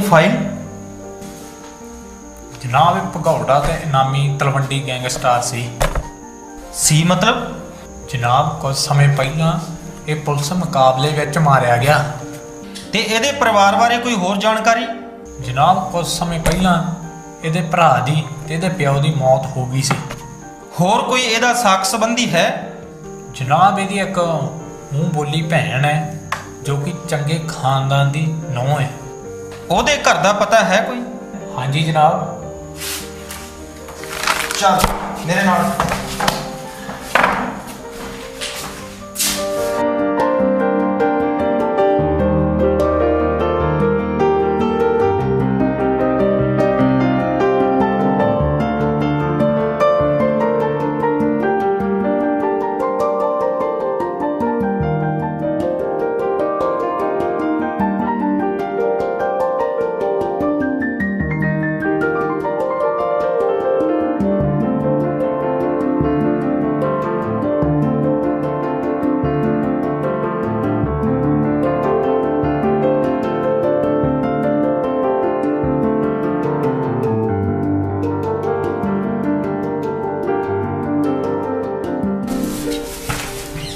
File? जनाब ये भगौड़ा ते इनामी तलवंडी गैंगस्टर सी मतलब? जनाब कुछ समय पहला ये पुलिस मुकाबले विच मारिया गया। ते ਇਹਦੇ ਪਰਿਵਾਰ ਬਾਰੇ ਕੋਈ ਹੋਰ ਜਾਣਕਾਰੀ? जनाब कुछ समय पहला ਇਹਦੇ ਭਰਾ ਦੀ ਤੇ ਇਹਦੇ ਪਿਓ ਦੀ ਮੌਤ ਹੋ ਗਈ ਸੀ। ਹੋਰ ਕੋਈ ਇਹਦਾ ਸਾਕ ਸੰਬੰਧੀ ਹੈ? ਜਨਾਬ ਇਹਦੀ ਇੱਕ ਮੂੰਹ ਬੋਲੀ ਭੈਣ ਹੈ ਜੋ ਕਿ ਚੰਗੇ ਖਾਨਦਾਨ ਦੀ ਨੂੰਹ ਹੈ। ਉਹਦੇ ਘਰ ਦਾ ਪਤਾ ਹੈ ਕੋਈ? ਹਾਂਜੀ ਜਨਾਬ। ਚੱਲ ਮੇਰੇ ਨਾਲ।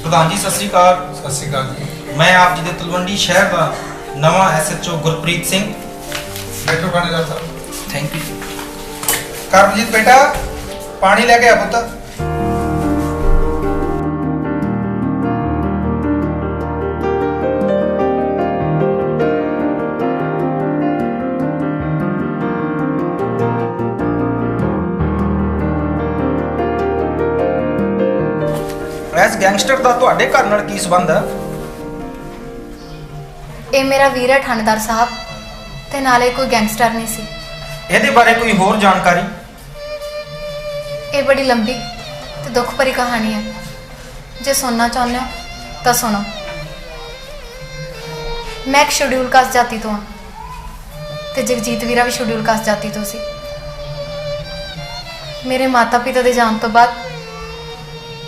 प्रधान जी सत श्री अकाल। सत श्री अकाल जी। मैं आप जी दे तलवंडी शहर का नवा SHO गुरप्रीत सिंह। बैठो थानेदार साहब। Thank you. करमजीत बेटा पानी लेके आ पुत्र। ਇਸ ਗੈਂਗਸਟਰ ਦਾ ਤੁਹਾਡੇ ਘਰ ਨਾਲ ਕੀ ਸੰਬੰਧ ਹੈ? ਇਹ ਮੇਰਾ ਵੀਰ ਹੈ ਥਾਣੇਦਾਰ ਸਾਹਿਬ ਤੇ ਨਾਲੇ ਕੋਈ ਗੈਂਗਸਟਰ ਨਹੀਂ ਸੀ। ਇਹਦੇ ਬਾਰੇ ਕੋਈ ਹੋਰ ਜਾਣਕਾਰੀ? ਇਹ ਬੜੀ ਲੰਬੀ ਤੇ ਦੁੱਖ ਭਰੀ ਕਹਾਣੀ ਹੈ। ਜੇ ਸੁਣਨਾ ਚਾਹੁੰਦੇ ਹੋ ਤਾਂ ਸੁਣੋ। ਮੈਂ ਇੱਕ ਸ਼ਡਿਊਲ ਕਾਸਟ ਜਾਤੀ ਤੋਂ ਹਾਂ ਤੇ ਜਗਜੀਤ ਵੀਰਾ ਵੀ ਸ਼ਡਿਊਲ ਕਾਸਟ ਜਾਤੀ ਤੋਂ ਸੀ। ਮੇਰੇ ਮਾਤਾ ਪਿਤਾ ਦੇ ਜਾਣ ਤੋਂ ਬਾਅਦ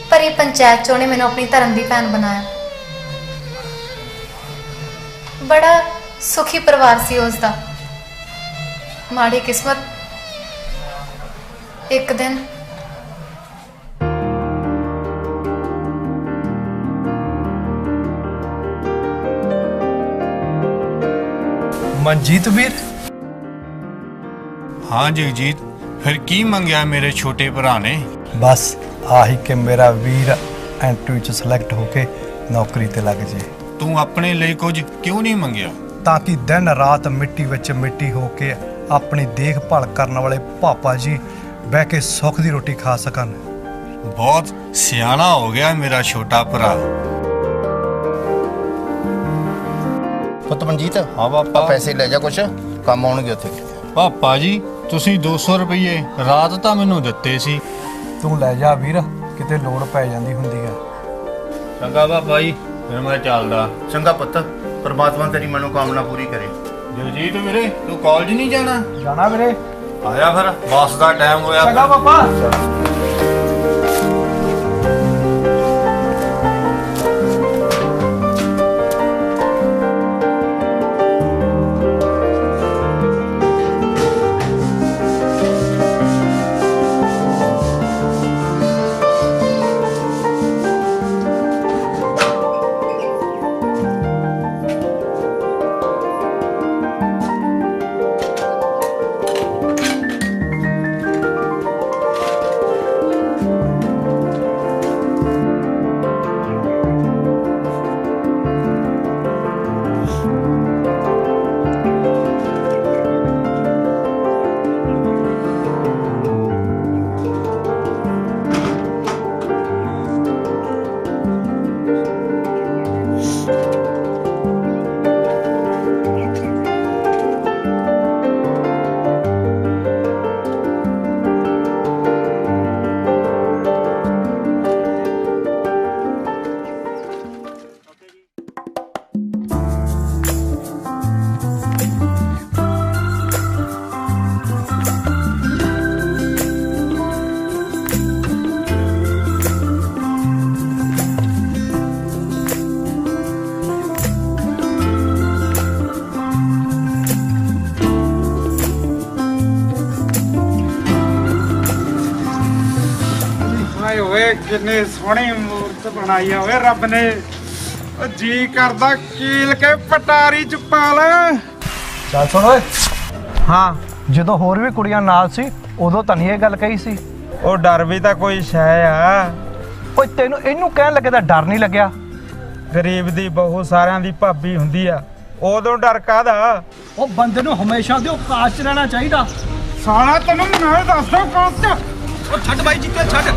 ਪਰ ਇਹ ਪੰਚਾਇਤ ਚੋਂ ਨੇ ਮੈਨੂੰ ਆਪਣੀ ਧਰਮ ਦੀ ਭੈਣ ਬਣਾਇਆ। ਬੜਾ ਸੁਖੀ ਪਰਿਵਾਰ ਸੀ ਉਸ ਦਾ। ਮਾੜੀ ਕਿਸਮਤ ਇੱਕ ਦਿਨ ਮਨਜੀਤ ਵੀਰ। हाँ जगजीत, फिर की मंगया मेरे छोटे भरा ने? बस आही कि मेरा वीर एंट्री च सिलेक्ट होके नौकरी ते लग जे, तू अपने लिए कुछ क्यों नहीं मंगया? ताकि दिन रात मिट्टी विच मिट्टी होके अपनी देखभाल करने वाले पापा जी बह के सुख दी रोटी खा सकन। बहुत सियाना हो गया मेरा छोटा भरा। ਪੁੱਤ ਮਨਜੀਤ हाँ पापा। ਪੈਸੇ ਲੈ ਜਾ ਕੁਛ ਕੰਮ ਆਉਣਗੇ ਉੱਥੇ। पापा जी ਤੁਸੀਂ 200 ਰੁਪਏ ਰਾਤ ਤਾਂ ਮੈਨੂੰ ਦਿੱਤੇ ਸੀ। ਤੂੰ ਲੈ ਜਾ ਵੀਰ, ਕਿਤੇ ਲੋੜ ਪੈ ਜਾਂਦੀ ਹੁੰਦੀ ਹੈ। ਚੰਗਾ ਪਾਪਾ ਜੀ, ਫਿਰ ਮੈਂ ਚੱਲਦਾ। ਚੰਗਾ ਪੁੱਤ, ਪਰਮਾਤਮਾ ਤੇਰੀ ਮਨੋਕਾਮਨਾ ਪੂਰੀ ਕਰੇ। ਜਗਜੀਤ ਵੀਰੇ, ਤੂੰ ਕਾਲਜ ਨਹੀਂ ਜਾਣਾ? ਜਾਣਾ ਵੀਰੇ। ਆਇਆ ਫਿਰ, ਬੱਸ ਦਾ ਟਾਈਮ ਹੋਇਆ। ਚੰਗਾ ਪਾਪਾ। ਆਏ ਓਏ ਕਿੰਨੇ ਸੋਹਣੀ ਮੂਰਤ ਬਣਾਈ ਆ ਓਏ ਰੱਬ ਨੇ। ਓ ਜੀ ਕਰਦਾ ਕੀਲ ਕੇ ਪਟਾਰੀ ਚ ਪਾ ਲੈ। ਚੱਲ ਸੁਣ ਓਏ, ਹਾਂ ਜਦੋਂ ਹੋਰ ਵੀ ਕੁੜੀਆਂ ਨਾਲ ਸੀ ਉਦੋਂ ਤਾਂ ਨਹੀਂ ਇਹ ਗੱਲ ਕਹੀ ਸੀ। ਉਹ ਡਰ ਵੀ ਤਾਂ ਕੋਈ ਸ਼ੈ ਆ। ਓਏ ਤੈਨੂੰ ਇਹਨੂੰ ਕਹਿਣ ਲੱਗੇ ਤਾਂ ਡਰ ਨਹੀਂ ਲੱਗਿਆ? ਗਰੀਬ ਦੀ ਬਹੂ ਸਾਰਿਆਂ ਦੀ ਭਾਬੀ ਹੁੰਦੀ ਆ, ਉਦੋਂ ਡਰ ਕਾਹਦਾ? ਉਹ ਬੰਦੇ ਨੂੰ ਹਮੇਸ਼ਾ ਦੇ ਔਕਾਤ 'ਚ ਰਹਿਣਾ ਚਾਹੀਦਾ। ਸਾਲਾ ਤੈਨੂੰ ਮੈਂ ਦੱਸਦਾ ਕੌਣ ਚ। ਉਹ ਛੱਡ ਬਾਈ ਜਿੱਤੇ ਛੱਡ।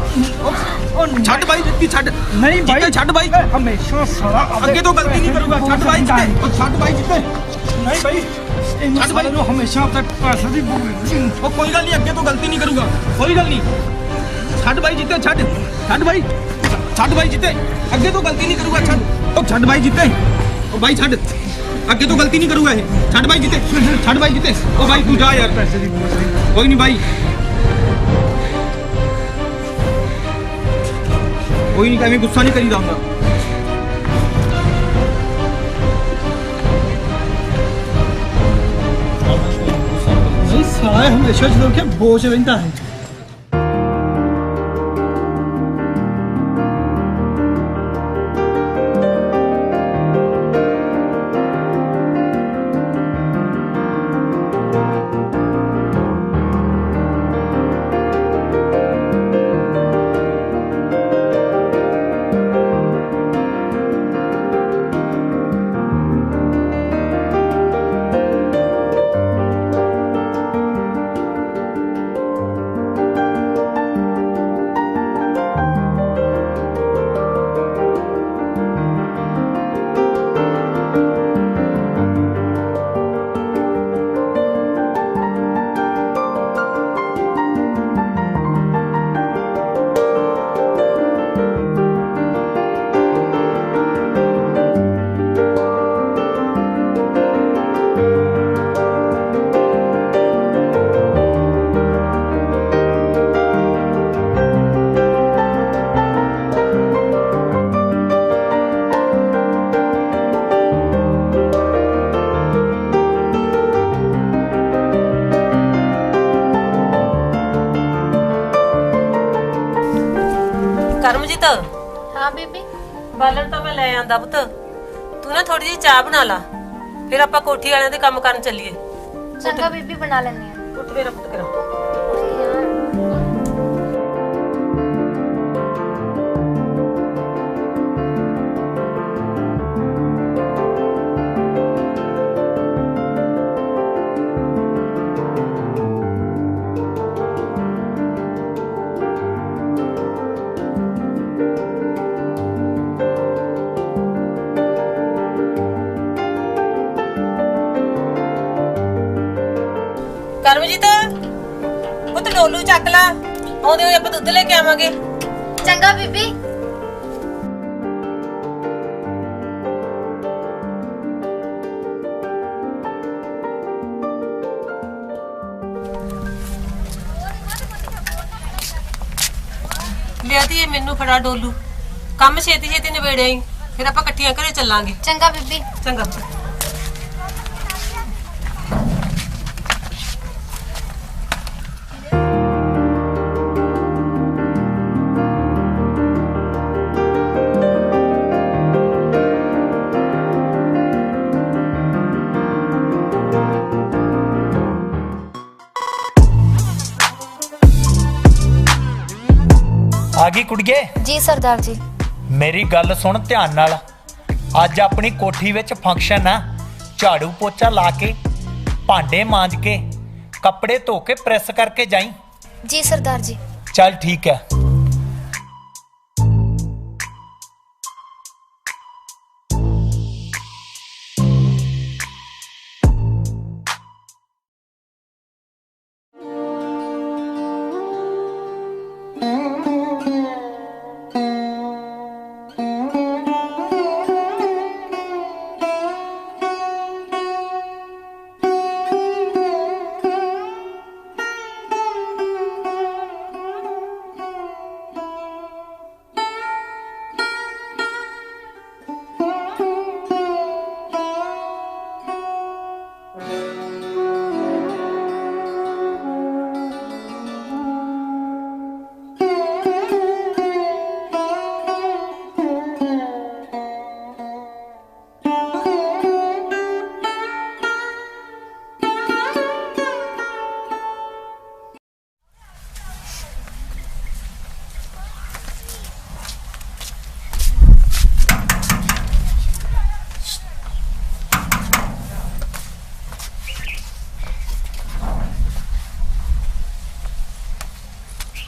ਉਹ ਛੱਡ ਬਾਈ ਜਿੱਤੀ ਛੱਡ। ਨਹੀਂ ਬਾਈ, ਜਿੱਤੇ ਛੱਡ ਬਾਈ। ਹਮੇਸ਼ਾ ਸਾਲਾ ਅੱਗੇ ਤੋਂ ਗਲਤੀ ਨਹੀਂ ਕਰੂਗਾ। ਛੱਡ ਬਾਈ ਜਿੱਤੇ। ਉਹ ਛੱਡ ਬਾਈ ਜਿੱਤੇ। ਨਹੀਂ ਬਾਈ, ਛੱਡ ਬਾਈ ਨੂੰ ਹਮੇਸ਼ਾ ਆਪਣੇ ਪੈਸੇ ਦੀ ਉਹ ਕੋਈ ਗੱਲ ਨਹੀਂ, ਅੱਗੇ ਤੋਂ ਗਲਤੀ ਨਹੀਂ ਕਰੂਗਾ। ਕੋਈ ਗੱਲ ਨਹੀਂ। ਛੱਡ ਬਾਈ ਜਿੱਤੇ ਛੱਡ। ਛੱਡ ਬਾਈ। ਛੱਡ ਬਾਈ ਜਿੱਤੇ। ਅੱਗੇ ਤੋਂ ਗਲਤੀ ਨਹੀਂ ਕਰੂਗਾ। ਛੱਡ। ਉਹ ਛੱਡ ਬਾਈ ਜਿੱਤੇ। ਉਹ ਬਾਈ ਛੱਡ। ਅੱਗੇ ਤੋਂ ਗਲਤੀ ਨਹੀਂ ਕਰੂਗਾ ਇਹ। ਛੱਡ ਬਾਈ ਜਿੱਤੇ। ਛੱਡ ਬਾਈ ਜਿੱਤੇ। ਉਹ ਬਾਈ ਤੂੰ ਜਾ ਯਾਰ। ਪੈਸੇ ਦੀ ਕੋਈ ਨਹੀਂ ਬਾਈ। ਕੋਈ ਨਹੀਂ, ਐਵੇਂ ਗੁੱਸਾ ਨਹੀਂ ਕਰੀਦਾ ਹੁੰਦਾ। ਨਹੀਂ ਸਾਲਾ ਹਮੇਸ਼ਾ ਜਦੋਂ ਕਿ ਬੋਝ ਰਹਿੰਦਾ ਹੈ। ਕਰਮਜੀਤ, ਹਾਂ ਬੀਬੀ। ਬਾਲਣ ਤਾਂ ਮੈਂ ਲੈ ਆਂਦਾ ਪੁੱਤ। ਤੂੰ ਨਾ ਥੋੜੀ ਜਿਹੀ ਚਾਹ ਬਣਾ ਲਾ, ਫਿਰ ਆਪਾਂ ਕੋਠੀ ਵਾਲਿਆਂ ਦੇ ਕੰਮ ਕਰਨ ਚੱਲੀਏ। ਚੰਗਾ ਬੀਬੀ, ਬਣਾ ਲੈਂਦੀ ਆ। ਉੱਠ ਮੇਰਾ ਪੁੱਤ ਕਰਾ। ਕਰਮਜੀਤ ਪੁੱਤ ਡੋਲੂ ਚੱਕ ਲਾ, ਆਉਂਦੇ ਹੋਏ ਆਪਾਂ ਦੁੱਧ ਲੈ ਕੇ ਆਵਾਂਗੇ। ਚੰਗਾ ਬੀਬੀ। ਲਿਆ ਦੀ ਮੈਨੂੰ ਫੜਾ ਡੋਲੂ, ਕੰਮ ਛੇਤੀ ਛੇਤੀ ਨਿਬੇੜਿਆ ਹੀ, ਫਿਰ ਆਪਾਂ ਇਕੱਠੀਆਂ ਘਰੇ ਚੱਲਾਂਗੇ। ਚੰਗਾ ਬੀਬੀ। ਚੰਗਾ। ਆ ਗਈ ਕੁੜੀਏ। ਜੀ ਸਰਦਾਰ ਜੀ। ਮੇਰੀ ਗੱਲ ਸੁਣ ਧਿਆਨ ਨਾਲ। ਅੱਜ ਆਪਣੀ ਕੋਠੀ ਵਿੱਚ ਫੰਕਸ਼ਨ ਆ। ਝਾੜੂ ਪੋਚਾ ਲਾ ਕੇ, ਭਾਂਡੇ ਮਾਂਜ ਕੇ, ਕੱਪੜੇ ਧੋ ਕੇ ਪ੍ਰੈਸ ਕਰਕੇ ਜਾਈਂ। ਜੀ ਸਰਦਾਰ ਜੀ। ਚੱਲ ਠੀਕ ਹੈ।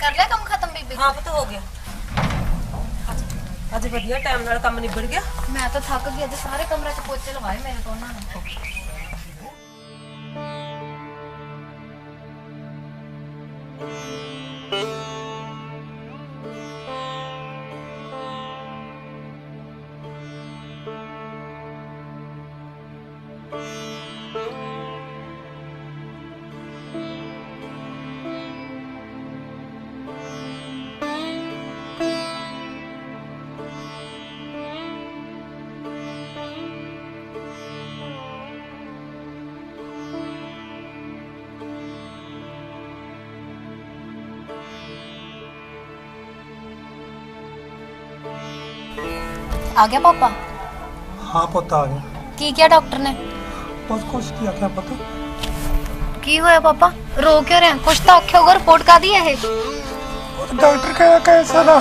ਕਰ ਲਿਆ ਕੰਮ ਖਤਮ ਬੀਬੀ? ਹਾਂ ਪੁੱਤ ਹੋ ਗਿਆ। ਅੱਜ ਵਧੀਆ ਟਾਈਮ ਨਾਲ ਕੰਮ ਨਿਬੜ ਗਿਆ। ਮੈਂ ਤਾਂ ਥੱਕ ਗਈ, ਅੱਜ ਸਾਰੇ ਕਮਰੇ 'ਚ ਪੋਚੇ ਲਵਾਏ ਮੇਰੇ ਤੋਂ ਉਹਨਾਂ ਨੇ। आ गया पापा? ਹਾਂ ਪੁੱਤ ਆ ਗਿਆ। की क्या डॉक्टर ने? ਬਸ ਕੁਛ ਕੀ ਆਖਿਆ ਪੁੱਤ? की होया पापा? रो क्यों रहे हैं? कुछ तो आखे होगा, रिपोर्ट का दी है। ਡਾਕਟਰ ਕਹਿੰਦਾ ਕੈਂਸਰ ਆ।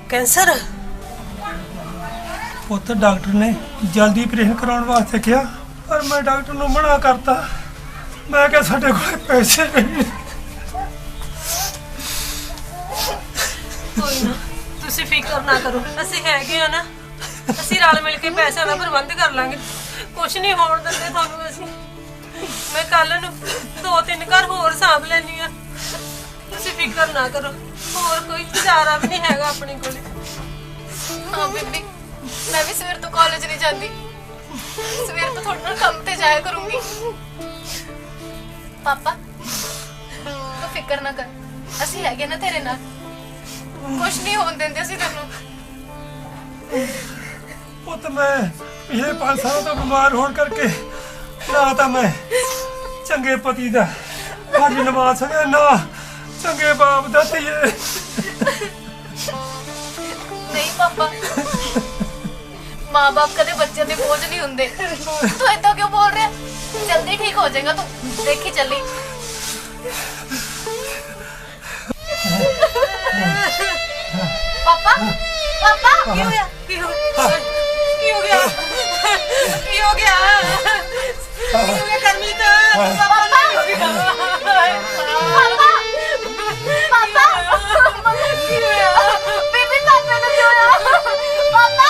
ਕੈਂਸਰ? ਪੁੱਤ ਡਾਕਟਰ ਨੇ ਜਲਦੀ ਆਪਰੇਸ਼ਨ ਕਰਾਉਣ ਵਾਸਤੇ ਕਿਹਾ, ਪਰ ਮੈਂ ਡਾਕਟਰ ਨੂੰ ਮਨਾ ਕਰਤਾ। ਮੈਂ ਕਿਹਾ ਸਾਡੇ ਕੋਲ ਪੈਸੇ ਨਹੀਂ। ਕੋਈ ਨਾ, ਤੁਸੀਂ ਫਿਕਰ ਨਾ ਕਰੋ, ਅਸੀਂ ਹੈਗੇ ਆ ਨਾ। ਅਸੀਂ ਰਲ ਮਿਲ ਕੇ ਪੈਸਿਆਂ ਦਾ ਪ੍ਰਬੰਧ ਕਰ ਲਾਂਗੇ। ਕੁਛ ਨਹੀਂ ਹੋਣ ਦਿੰਦੇ ਤੁਹਾਨੂੰ ਅਸੀਂ। ਮੈਂ ਕੱਲ ਨੂੰ 2-3 ਘਰ ਹੋਰ ਸਾਂਭ ਲੈਣੀ ਆ। ਤੁਸੀਂ ਫਿਕਰ ਨਾ ਕਰੋ, ਹੋਰ ਕੋਈ ਚਾਰਾ ਵੀ ਨਹੀਂ ਹੈਗਾ ਆਪਣੇ ਕੋਲ। हाँ बीबी, मैं भी सवेर तो कॉलेज नहीं जाती। सवेर तो थोड़ा ना काम पे जाया करूंगी। पापा तू फिक्र ना कर, ਅਸੀਂ ਹੈਗੇ ਨਾ ਤੇਰੇ ਨਾਲ। ਕੁਛ ਨਹੀਂ ਹੋਣ ਦਿੰਦੇ ਅਸੀਂ ਤੈਨੂੰ। ਪੁੱਤ ਮੈਂ ਪਿਛਲੇ 5 ਸਾਲਾਂ ਤੋਂ ਬਿਮਾਰ ਹੋਣ ਕਰਕੇ ਨਾ ਤਾਂ ਮੈਂ ਚੰਗੇ ਪਤੀ ਦਾ ਫਰਜ਼ ਨਿਭਾ ਸਕਿਆ, ਨਾ ਚੰਗੇ ਬਾਪ ਦਾ ਧੀਏ। ਨਹੀਂ ਪਾਪਾ, ਮਾਂ-ਬਾਪ ਕਦੇ ਬੱਚਿਆਂ ਦੇ ਬੋਝ ਨਹੀਂ ਹੁੰਦੇ। ਤੂੰ ਏਦਾਂ ਕਿਉਂ ਬੋਲ ਰਿਹਾ? ਜਲਦੀ ਠੀਕ ਹੋ ਜਾਏਗਾ ਤੂੰ, ਦੇਖੀ ਚੱਲੀ। ਪਾਪਾ ਪਾਪਾ ਕੀ ਹੋਇਆ? ਕੀ ਹੋ ਗਿਆ? ਕੀ ਹੋ ਗਿਆ? ਕੀ ਹੋ ਗਿਆ? ਕੀ ਹੋ ਗਿਆ ਕਰਮੀਤ? ਪਾਪਾ ਕੀ ਹੋ ਗਿਆ? ਪਾਪਾ ਪਾਪਾ ਕੀ ਹੋਇਆ? ਬੀਬੀ ਪਾਪਾ ਨੂੰ ਕੀ ਹੋਇਆ? ਪਾਪਾ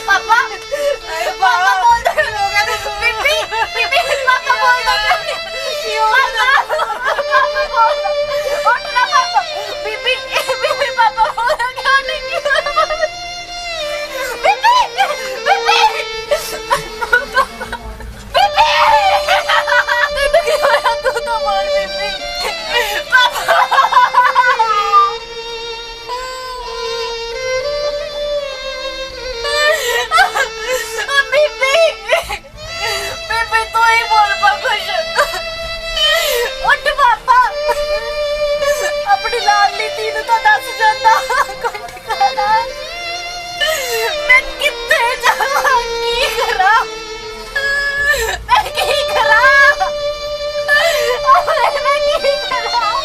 ਪਾਪਾ ਪਾਪਾ ਬੋਲ ਦੇ। ਬੀਬੀ ਬੀਬੀ ਪਾਪਾ ਬੋਲ ਦੇ। ਕੀ ਹੋਇਆ? ਉੱਠ ਨਾ ਪਾਪਾ। ਬੀਬੀ ਬੀਬੀ ਪਾਪਾ ਬੋਲ ਦੇ। ਕਿਉਂ ਨਹੀਂ ਕੀ ਹੋਇਆ? ਬੀਬੀ ਬੀਬੀ ਬੀਬੀ ਤੈਨੂੰ ਕੀ ਹੋਇਆ? ਤੂੰ ਤਾਂ ਬੋਲ ਬੀਬੀ। ਪਾਪਾ ਬੀਬੀ ਬੀਬੀ ਤੂੰ ਹੀ ਬੋਲ ਪਾ ਕੁਛ। ਉੱਠ ਪਾਪਾ, ਆਪਣੀ ਲਾਡਲੀ ਧੀ ਨੂੰ ਤਾਂ ਦੱਸ ਜਾਂਦਾ ਕੋਈ ਠਿਕਾਣਾ। ਮੈਂ ਕਿੱਥੇ ਜਾਵਾਂ, ਕੀ ਕਰਾਂ? ਮੈਂ ਕੀ ਕਰਾਂ? ਮੈਂ ਕੀ ਕਰਾਂ?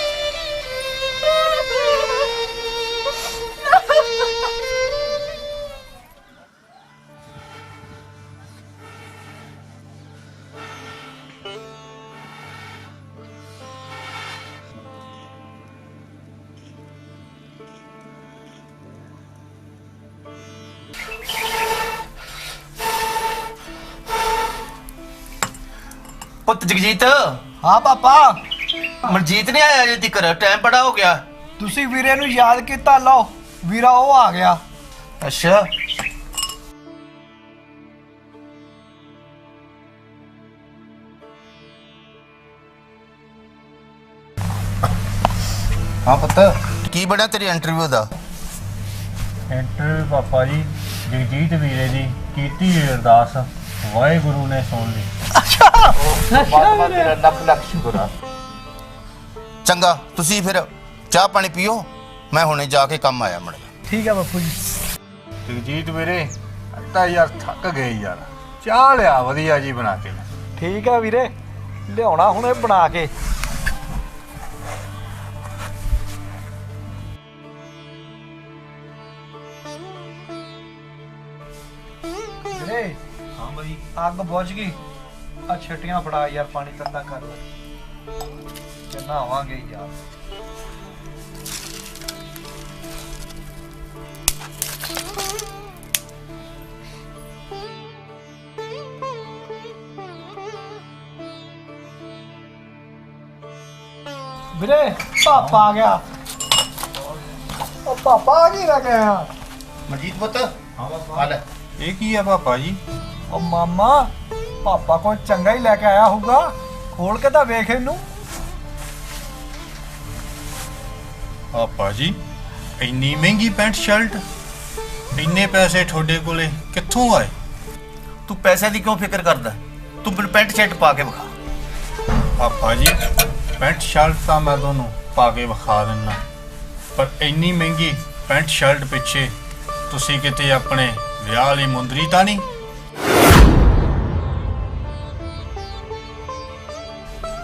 ਪੁੱਤ ਜਗਜੀਤ, ਹਾਂ ਪਾਪਾ, ਮਨਜੀਤ ਨਹੀਂ ਆਇਆ ਅਜੇ ਤੱਕ? ਟਾਈਮ ਬੜਾ ਹੋ ਗਿਆ। ਤੁਸੀਂ ਵੀਰੇ ਨੂੰ ਯਾਦ ਕੀਤਾ, ਲਓ ਵੀਰਾ ਉਹ ਆ ਗਿਆ। ਅੱਛਾ, ਹਾਂ ਪੁੱਤ, ਕੀ ਬਣਿਆ ਤੇਰੀ ਇੰਟਰਵਿਊ ਦਾ? ਇੰਟਰਵਿਊ ਪਾਪਾ ਜੀ ਜਗਜੀਤ ਵੀਰੇ ਦੀ ਕੀਤੀ ਅਰਦਾਸ ਵਾਹਿਗੁਰੂ ਨੇ ਸੁਣ ਲਈ। ਪਰਮਾਤਮਾ ਤੇਰਾ ਲੱਖ ਲੱਖ ਸ਼ੁਕਰ ਆ। ਚੰਗਾ, ਤੁਸੀਂ ਫਿਰ ਚਾਹ ਪਾਣੀ ਪੀਓ, ਮੈਂ ਹੁਣੇ ਜਾ ਕੇ ਕੰਮ ਆਇਆ ਮੜ। ਠੀਕ ਹੈ ਬਾਪੂ ਜੀ। ਜਗਜੀਤ ਵੀਰੇ ਤਾਂ ਯਾਰ ਥੱਕ ਗਏ ਯਾਰ, ਚਾਹ ਲਿਆ ਵਧੀਆ ਜੀ ਬਣਾ ਕੇ। ਠੀਕ ਹੈ ਵੀਰੇ, ਲਿਆਉਣਾ ਹੁਣੇ ਬਣਾ ਕੇ। ਵੀਰੇ ਹਾਂ ਬਾਈ ਅੱਗ ਬੁਝ ਗਈ ਆ ਛਟੀਆਂ ਫੜਾ ਯਾਰ ਪਾਣੀ ਤੰਦਾ ਕਰ ਲੈ ਤੇ ਨਹਾਵਾਂਗੇ ਯਾਰ ਵੀਰੇ ਪਾਪਾ ਆ ਗਿਆ ਉਹ ਪਾਪਾ ਆ ਕੀ ਰਹਿ ਗਿਆ ਮਨਜੀਤ ਪੁੱਤ ਹਾਂ ਲੈ ਇਹ ਕੀ ਆ ਪਾਪਾ ਜੀ ਉਹ ਮਾਮਾ ਪਾਪਾ ਕੋਈ ਚੰਗਾ ਹੀ ਲੈ ਕੇ ਆਇਆ ਹੋਊਗਾ ਖੋਲ ਕੇ ਤਾਂ ਵੇਖ ਇਹਨੂੰ ਪਾਪਾ ਜੀ ਇੰਨੀ ਮਹਿੰਗੀ ਪੈਂਟ ਸ਼ਰਟ ਇੰਨੇ ਪੈਸੇ ਤੁਹਾਡੇ ਕੋਲੇ ਕਿੱਥੋਂ ਆਏ? ਤੂੰ ਪੈਸੇ ਦੀ ਕਿਉਂ ਫਿਕਰ ਕਰਦਾ? ਤੂੰ ਮੈਨੂੰ ਪੈਂਟ ਸ਼ਰਟ ਪਾ ਕੇ ਵਿਖਾ। ਪਾਪਾ ਜੀ ਪੈਂਟ ਸ਼ਰਟ ਤਾਂ ਮੈਂ ਤੁਹਾਨੂੰ ਪਾ ਕੇ ਵਿਖਾ ਦਿੰਦਾ, ਪਰ ਇੰਨੀ ਮਹਿੰਗੀ ਪੈਂਟ ਸ਼ਰਟ ਪਿੱਛੇ ਤੁਸੀਂ ਕਿਤੇ ਆਪਣੇ ਵਿਆਹ ਵਾਲੀ ਮੁੰਦਰੀ ਤਾਂ ਨਹੀਂ?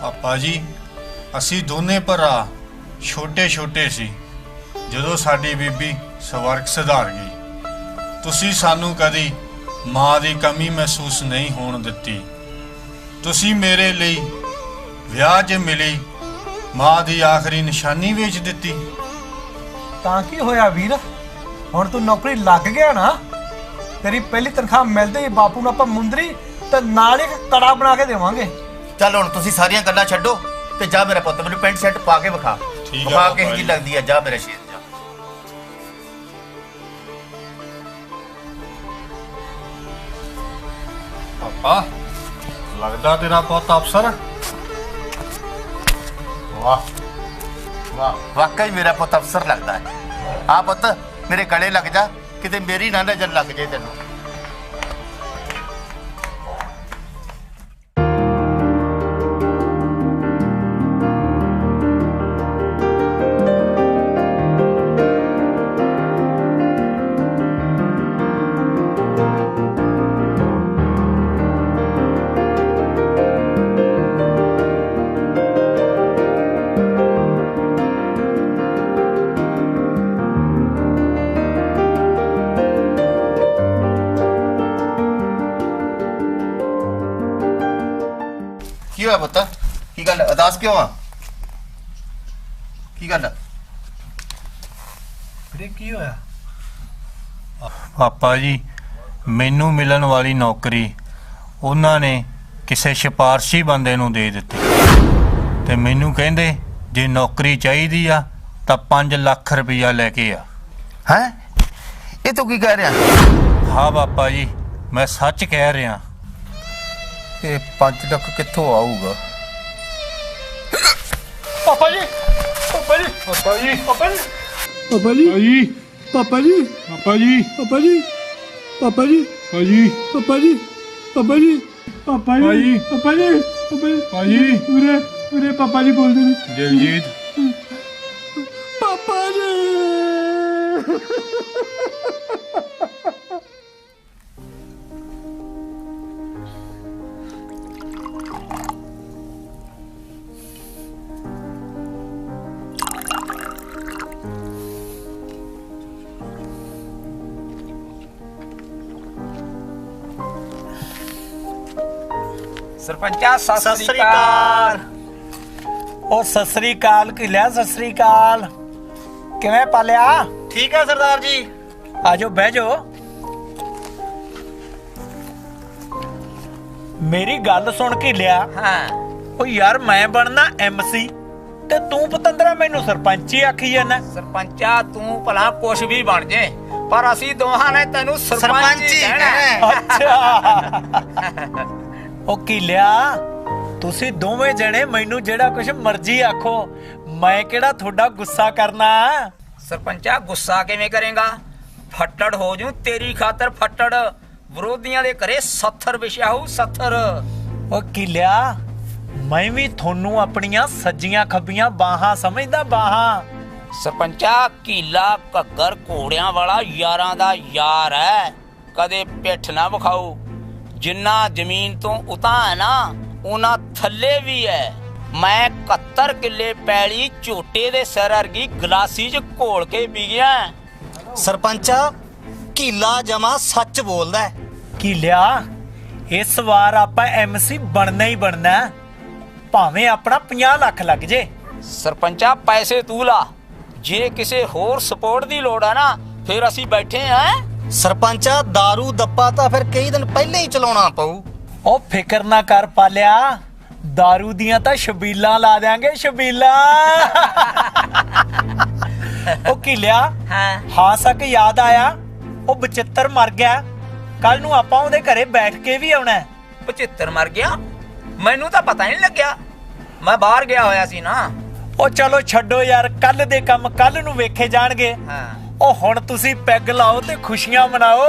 ਪਾਪਾ ਜੀ ਅਸੀਂ ਦੋਨੇ ਭਰਾ ਛੋਟੇ ਛੋਟੇ ਸੀ ਜਦੋਂ ਸਾਡੀ ਬੀਬੀ ਸਵਰਗ ਸਿਧਾਰ ਗਈ। ਤੁਸੀਂ ਸਾਨੂੰ ਕਦੀ ਮਾਂ ਦੀ ਕਮੀ ਮਹਿਸੂਸ ਨਹੀਂ ਹੋਣ ਦਿੱਤੀ। ਤੁਸੀਂ ਮੇਰੇ ਲਈ ਵਿਆਹ 'ਚ ਮਿਲੀ ਮਾਂ ਦੀ ਆਖਰੀ ਨਿਸ਼ਾਨੀ ਵੇਚ ਦਿੱਤੀ। ਤਾਂ ਕੀ ਹੋਇਆ ਵੀਰ ਹੁਣ ਤੂੰ ਨੌਕਰੀ ਲੱਗ ਗਿਆ ਨਾ ਤੇਰੀ ਪਹਿਲੀ ਤਨਖਾਹ ਮਿਲਦੇ ਹੀ ਬਾਪੂ ਨੂੰ ਆਪਾਂ ਮੁੰਦਰੀ ਤੇ ਨਾਲ ਇੱਕ ਕੜਾ ਬਣਾ ਕੇ ਦੇਵਾਂਗੇ। ਚੱਲ ਹੁਣ ਤੁਸੀਂ ਸਾਰੀਆਂ ਗੱਲਾਂ ਛੱਡੋ ਤੇ ਜਾ ਮੇਰਾ ਪੁੱਤ ਮੈਨੂੰ ਪੈਂਟ ਸ਼ਰਟ ਪਾ ਕੇ ਵਿਖਾ। ਠੀਕ ਆ ਵਿਖਾ ਪਾਪਾ ਕਿਹੋ ਜੀ। ਜੀ ਲੱਗਦੀ ਆ, ਜਾ ਮੇਰਾ ਸ਼ੇਰ ਜਾ। ਪਾਪਾ ਲੱਗਦਾ ਤੇਰਾ ਪੁੱਤ ਅਫਸਰ। ਵਾਹ ਵਾਹ, ਵਾਕਈ ਮੇਰਾ ਪੁੱਤ ਅਫਸਰ ਲੱਗਦਾ ਹੈ। ਆ ਪੁੱਤ ਮੇਰੇ ਗਲੇ ਲੱਗ ਜਾ, ਕਿਤੇ ਮੇਰੀ ਨਾ ਨਜ਼ਰ ਲੱਗ ਜੇ ਤੈਨੂੰ। ਕੀ ਹੋਇਆ ਪੁੱਤ? ਕੀ ਗੱਲ ਅਦਾਸ ਕਿਉਂ ਆ? ਕੀ ਗੱਲ? ਵੀਰੇ ਕੀ ਹੋਇਆ? ਪਾਪਾ ਜੀ ਮੈਨੂੰ ਮਿਲਣ ਵਾਲੀ ਨੌਕਰੀ ਉਹਨਾਂ ਨੇ ਕਿਸੇ ਸਿਫਾਰਸ਼ੀ ਬੰਦੇ ਨੂੰ ਦੇ ਦਿੱਤੀ ਤੇ ਮੈਨੂੰ ਕਹਿੰਦੇ ਜੇ ਨੌਕਰੀ ਚਾਹੀਦੀ ਆ ਤਾਂ 5 ਲੱਖ ਰੁਪਈਆ ਲੈ ਕੇ ਆ। ਹੈ ਇਹ ਤੂੰ ਕੀ ਕਹਿ ਰਿਹਾ? ਹਾਂ ਪਾਪਾ ਜੀ ਮੈਂ ਸੱਚ ਕਹਿ ਰਿਹਾ। ਇਹ 5 ਲੱਖ ਕਿੱਥੋਂ ਆਊਗਾ? ਪਾਪਾ ਜੀ ਪਾਪਾ ਜੀ ਪਾਪਾ ਜੀ ਪਾਪਾ ਜੀ ਪਾਪਾ ਜੀ ਪਾਪਾ ਜੀ ਪਾਪਾ ਜੀ ਪਾਪਾ ਜੀ ਪਾਪਾ ਜੀ ਪਾਪਾ ਜੀ ਪਾਪਾ ਜੀ ਪਾਪਾ ਜੀ ਪਾਪਾ ਜੀ ਪਾਪਾ ਜੀ ਵੀਰੇ ਵੀਰੇ ਪਾਪਾ ਜੀ ਬੋਲਦੇ ਨੇ। ਦਿਲਜੀਤ ਪਾਪਾ ਜੀ ਸਰਪੰਚਾ ਸਤਿ ਸ੍ਰੀ ਅਕਾਲ। ਉਹ ਸਤਿ ਸ੍ਰੀ ਅਕਾਲ ਕਿ ਲਿਆ ਸਤਿ ਸ੍ਰੀ ਅਕਾਲ। ਕਿਵੇਂ ਪਾਲਿਆ? ਠੀਕ ਹੈ ਸਰਦਾਰ ਜੀ। ਆਜੋ ਬਹਿ ਜਾਓ। ਮੇਰੀ ਗੱਲ ਸੁਣ ਕੇ ਲਿਆ। ਹਾਂ ਉਹ ਯਾਰ ਮੈਂ ਬਣਨਾ ਐਮਸੀ ਤੇ ਤੂੰ ਪਤੰਦਰਾ ਮੈਨੂੰ ਸਰਪੰਚ ਹੀ ਆਖੀ ਜਾਂਦਾ। ਸਰਪੰਚਾ ਤੂੰ ਭਲਾ ਕੁਛ ਵੀ ਬਣ ਜੇ ਪਰ ਅਸੀਂ ਦੋਹਾਂ ਨੇ ਤੈਨੂੰ ਸਰਪੰਚ ਹੀ ਕਹਿਣਾ। ਅੱਛਾ ਉਹ ਕੀ ਲਿਆ ਤੁਸੀਂ ਦੋਵੇਂ ਜਣੇ ਮੈਨੂੰ ਜਿਹੜਾ ਕੁਝ ਮਰਜ਼ੀ ਆਖੋ ਮੈਂ ਕਿਹੜਾ ਤੁਹਾਡਾ ਗੁੱਸਾ ਕਰਨਾ। ਸਰਪੰਚਾ ਗੁੱਸਾ ਕਿਵੇਂ ਕਰੇਗਾ? ਫੱਟੜ ਹੋ ਜੂ ਤੇਰੀ ਖਾਤਰ ਫੱਟੜ। ਵਿਰੋਧੀਆਂ ਦੇ ਘਰੇ 70 ਵਿਛਿਆ ਹੋਊ 70। ਉਹ ਕੀ ਲਿਆ ਮੈਂ ਵੀ ਤੁਹਾਨੂੰ ਆਪਣੀਆਂ ਸੱਜੀਆਂ ਖੱਬੀਆਂ ਬਾਹਾਂ ਸਮਝਦਾ ਬਾਹਾਂ। ਸਰਪੰਚਾ ਕੀਲਾ ਘੱਗਰ ਘੋੜਿਆਂ ਵਾਲਾ ਯਾਰਾਂ ਦਾ ਯਾਰ ਹੈ, ਕਦੇ ਪਿੱਠ ਨਾ ਵਿਖਾਊ। ਜਿੰਨਾ ਜ਼ਮੀਨ ਤੋਂ ਉਤਾਂ ਹੈ ਨਾ ਉਹਨਾਂ ਥੱਲੇ ਵੀ ਹੈ। ਮੈਂ 71 ਕਿੱਲੇ ਪੈਲੀ ਝੋਟੇ ਦੇ ਸਿਰ ਵਰਗੀ ਗਲਾਸੀ 'ਚ ਘੋਲ ਕੇ ਪੀ ਗਿਆ। ਸਰਪੰਚਾ ਕੀਲਾ ਜਮਾ ਸੱਚ ਬੋਲਦਾ ਹੈ। ਕੀ ਲਿਆ ਇਸ ਵਾਰ ਆਪਾਂ MC ਬਣਨਾ ਹੀ ਬਣਨਾ, ਭਾਵੇਂ ਆਪਣਾ 50 ਲੱਖ ਲੱਗ ਜੇ। ਸਰਪੰਚਾ ਪੈਸੇ ਤੂੰ ਲਾ, ਜੇ ਕਿਸੇ ਹੋਰ ਸਪੋਰਟ ਦੀ ਲੋੜ ਹੈ ਨਾ ਫਿਰ ਅਸੀਂ ਬੈਠੇ ਆਂ। ਸਰਪੰਚਾ दारू ਦੱਪਾ ਤਾਂ ਫਿਰ ਕਈ ਦਿਨ ਪਹਿਲਾਂ ਹੀ ਚਲਾਉਣਾ ਪਊ। ਉਹ ਫਿਕਰ ਨਾ ਕਰ ਪਾਲਿਆ, दारू ਦੀਆਂ ਤਾਂ ਛਬੀਲਾਂ ਲਾ ਦਿਆਂਗੇ, ਛਬੀਲਾਂ। ਉਹ ਕੀ ਲਿਆ ਹਾਂ ਸਕ ਯਾਦ ਆਇਆ, ਉਹ ਬਚਿੱਤਰ ਮਰ ਗਿਆ, ਕੱਲ ਨੂੰ ਆਪਾਂ ਉਹਦੇ ਘਰੇ ਬੈਠ ਕੇ ਵੀ ਆਉਣਾ। 75 ਮਰ ਗਿਆ? ਮੈਨੂੰ ਤਾਂ ਪਤਾ ਨਹੀਂ ਲੱਗਿਆ, ਮੈਂ ਬਾਹਰ ਗਿਆ ਹੋਇਆ ਸੀ ਨਾ। ਉਹ ਚਲੋ ਛੱਡੋ ਯਾਰ, ਕੱਲ ਦੇ ਕੰਮ ਕੱਲ ਨੂੰ ਵੇਖੇ ਜਾਣਗੇ। ਉਹ ਹੁਣ ਤੁਸੀਂ ਪੈਗ ਲਾਓ ਤੇ ਖੁਸ਼ੀਆਂ ਮਨਾਓ।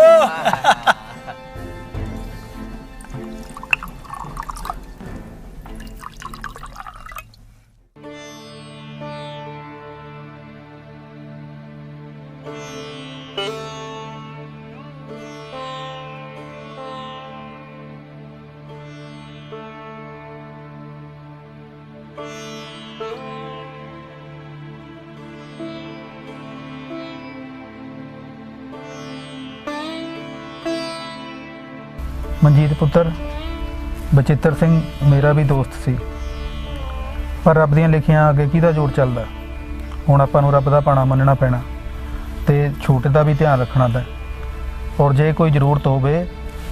ਮਨਜੀਤ ਪੁੱਤਰ, ਬਚਿੱਤਰ ਸਿੰਘ ਮੇਰਾ ਵੀ ਦੋਸਤ ਸੀ, ਪਰ ਰੱਬ ਦੀਆਂ ਲਿਖੀਆਂ ਅੱਗੇ ਕਿਹਦਾ ਜ਼ੋਰ ਚੱਲਦਾ। ਹੁਣ ਆਪਾਂ ਨੂੰ ਰੱਬ ਦਾ ਭਾਣਾ ਮੰਨਣਾ ਪੈਣਾ ਤੇ ਛੋਟੇ ਦਾ ਵੀ ਧਿਆਨ ਰੱਖਣਾ ਦਾ। ਔਰ ਜੇ ਕੋਈ ਜ਼ਰੂਰਤ ਹੋਵੇ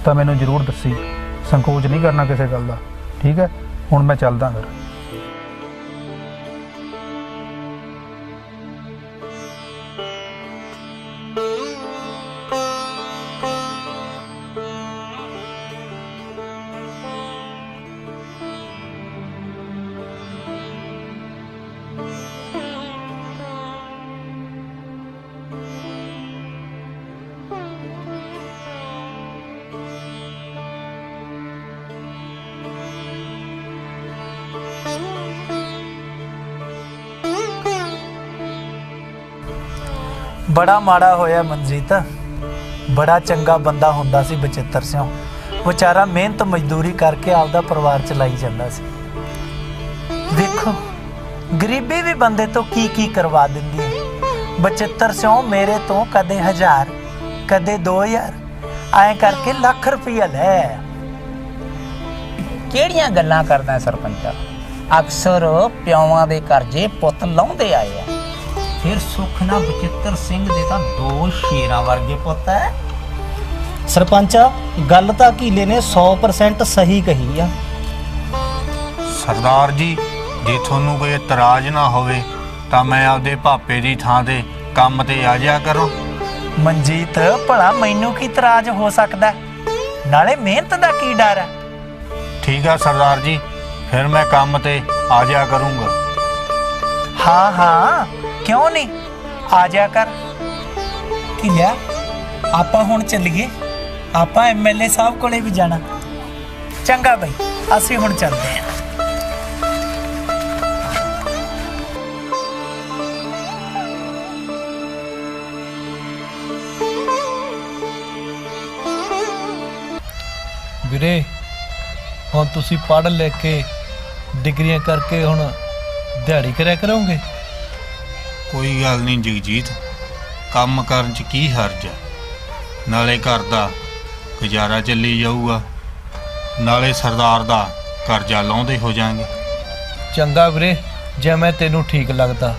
ਤਾਂ ਮੈਨੂੰ ਜ਼ਰੂਰ ਦੱਸੀ, ਸੰਕੋਚ ਨਹੀਂ ਕਰਨਾ ਕਿਸੇ ਗੱਲ ਦਾ, ਠੀਕ ਹੈ? ਹੁਣ ਮੈਂ ਚੱਲਦਾ ਫਿਰ। ਬੜਾ ਮਾੜਾ ਹੋਇਆ ਮਨਜੀਤ, ਬੜਾ ਚੰਗਾ ਬੰਦਾ ਹੁੰਦਾ ਸੀ ਬਚਿੱਤਰ ਸਿੰਘ, ਵਿਚਾਰਾ ਮਿਹਨਤ ਮਜ਼ਦੂਰੀ ਕਰਕੇ ਆਪਦਾ ਪਰਿਵਾਰ ਚਲਾਈ ਜਾਂਦਾ ਸੀ। ਦੇਖੋ ਗਰੀਬੀ ਵੀ ਬੰਦੇ ਤੋਂ ਕੀ ਕਰਵਾ ਦਿੰਦੀ ਹੈ। ਬਚਿੱਤਰ ਸਿੰਘ ਮੇਰੇ ਤੋਂ ਕਦੇ 1000 ਕਦੇ 2000 ਐਂ ਕਰਕੇ ਲੱਖ ਰੁਪਈਆ ਲੈ। ਕਿਹੜੀਆਂ ਗੱਲਾਂ ਕਰਦਾ ਸਰਪੰਚਾ, ਅਕਸਰ ਪਿਓਾਂ ਦੇ ਕਰਜ਼ੇ ਪੁੱਤ ਲਾਉਂਦੇ ਆਏ ਆ, ਫਿਰ ਸੁੱਖ ਨਾ ਬਚਿੱਤਰ ਸਿੰਘ ਦੇ ਤਾਂ 2 ਸ਼ੇਰਾਂ ਵਰਗੇ ਪੁੱਤ ਐ। ਸਰਪੰਚਾ ਗੱਲ ਤਾਂ ਕੀਲੇ ਨੇ 100% ਸਹੀ ਕਹੀ ਆ। ਸਰਦਾਰ ਜੀ, ਜੇ ਤੁਹਾਨੂੰ ਕੋਈ ਇਤਰਾਜ਼ ਨਾ ਹੋਵੇ ਤਾਂ ਮੈਂ ਆਪਦੇ ਭਾਪੇ ਦੀ ਥਾਂ ਤੇ ਕੰਮ ਤੇ ਆ ਜਾਇਆ ਕਰੋ। ਮਨਜੀਤ ਭਲਾ ਮੈਨੂੰ ਕੀ ਇਤਰਾਜ਼ ਹੋ ਸਕਦਾ, ਨਾਲੇ ਮਿਹਨਤ ਦਾ ਕੀ ਡਰ ਹੈ। ਠੀਕ ਆ ਸਰਦਾਰ ਜੀ, ਫਿਰ ਮੈਂ ਕੰਮ ਤੇ ਆ ਜਾਇਆ ਕਰੂੰਗਾ। ਹਾਂ ਹਾਂ ਕਿਉਂ ਨਹੀਂ, ਆ ਜਾ ਕਰ। ਕੀ ਲਿਆ ਆਪਾਂ ਹੁਣ ਚੱਲੀਏ, ਆਪਾਂ MLA ਸਾਹਿਬ ਕੋਲੇ ਵੀ ਜਾਣਾ। ਚੰਗਾ ਬਈ, ਅਸੀਂ ਹੁਣ ਚੱਲਦੇ ਹਾਂ। ਵੀਰੇ ਹੁਣ ਤੁਸੀਂ ਪੜ੍ਹ ਲਿਖ ਕੇ ਡਿਗਰੀਆਂ ਕਰਕੇ ਹੁਣ ਦਿਹਾੜੀ ਕਰਿਆ ਕਰੋਗੇ? ਕੋਈ ਗੱਲ ਨਹੀਂ ਜਗਜੀਤ, ਕੰਮ ਕਰਨ 'ਚ ਕੀ ਹਰਜ ਹੈ, ਨਾਲੇ ਘਰ ਦਾ ਗੁਜ਼ਾਰਾ ਚੱਲੀ ਜਾਊਗਾ, ਨਾਲੇ ਸਰਦਾਰ ਦਾ ਕਰਜ਼ਾ ਲਾਉਂਦੇ ਹੋ ਜਾਾਂਗੇ। ਚੰਗਾ ਵੀਰੇ, ਜਿਵੇਂ ਤੈਨੂੰ ਠੀਕ ਲੱਗਦਾ।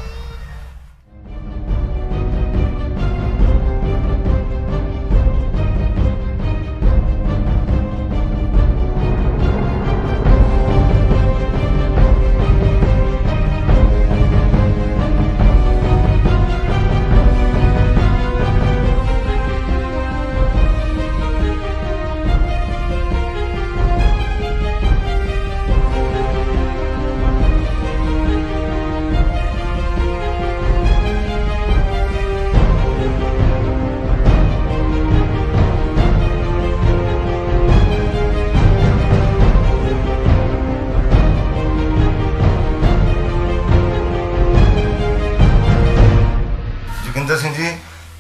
ਸਿੰਘ ਜੀ,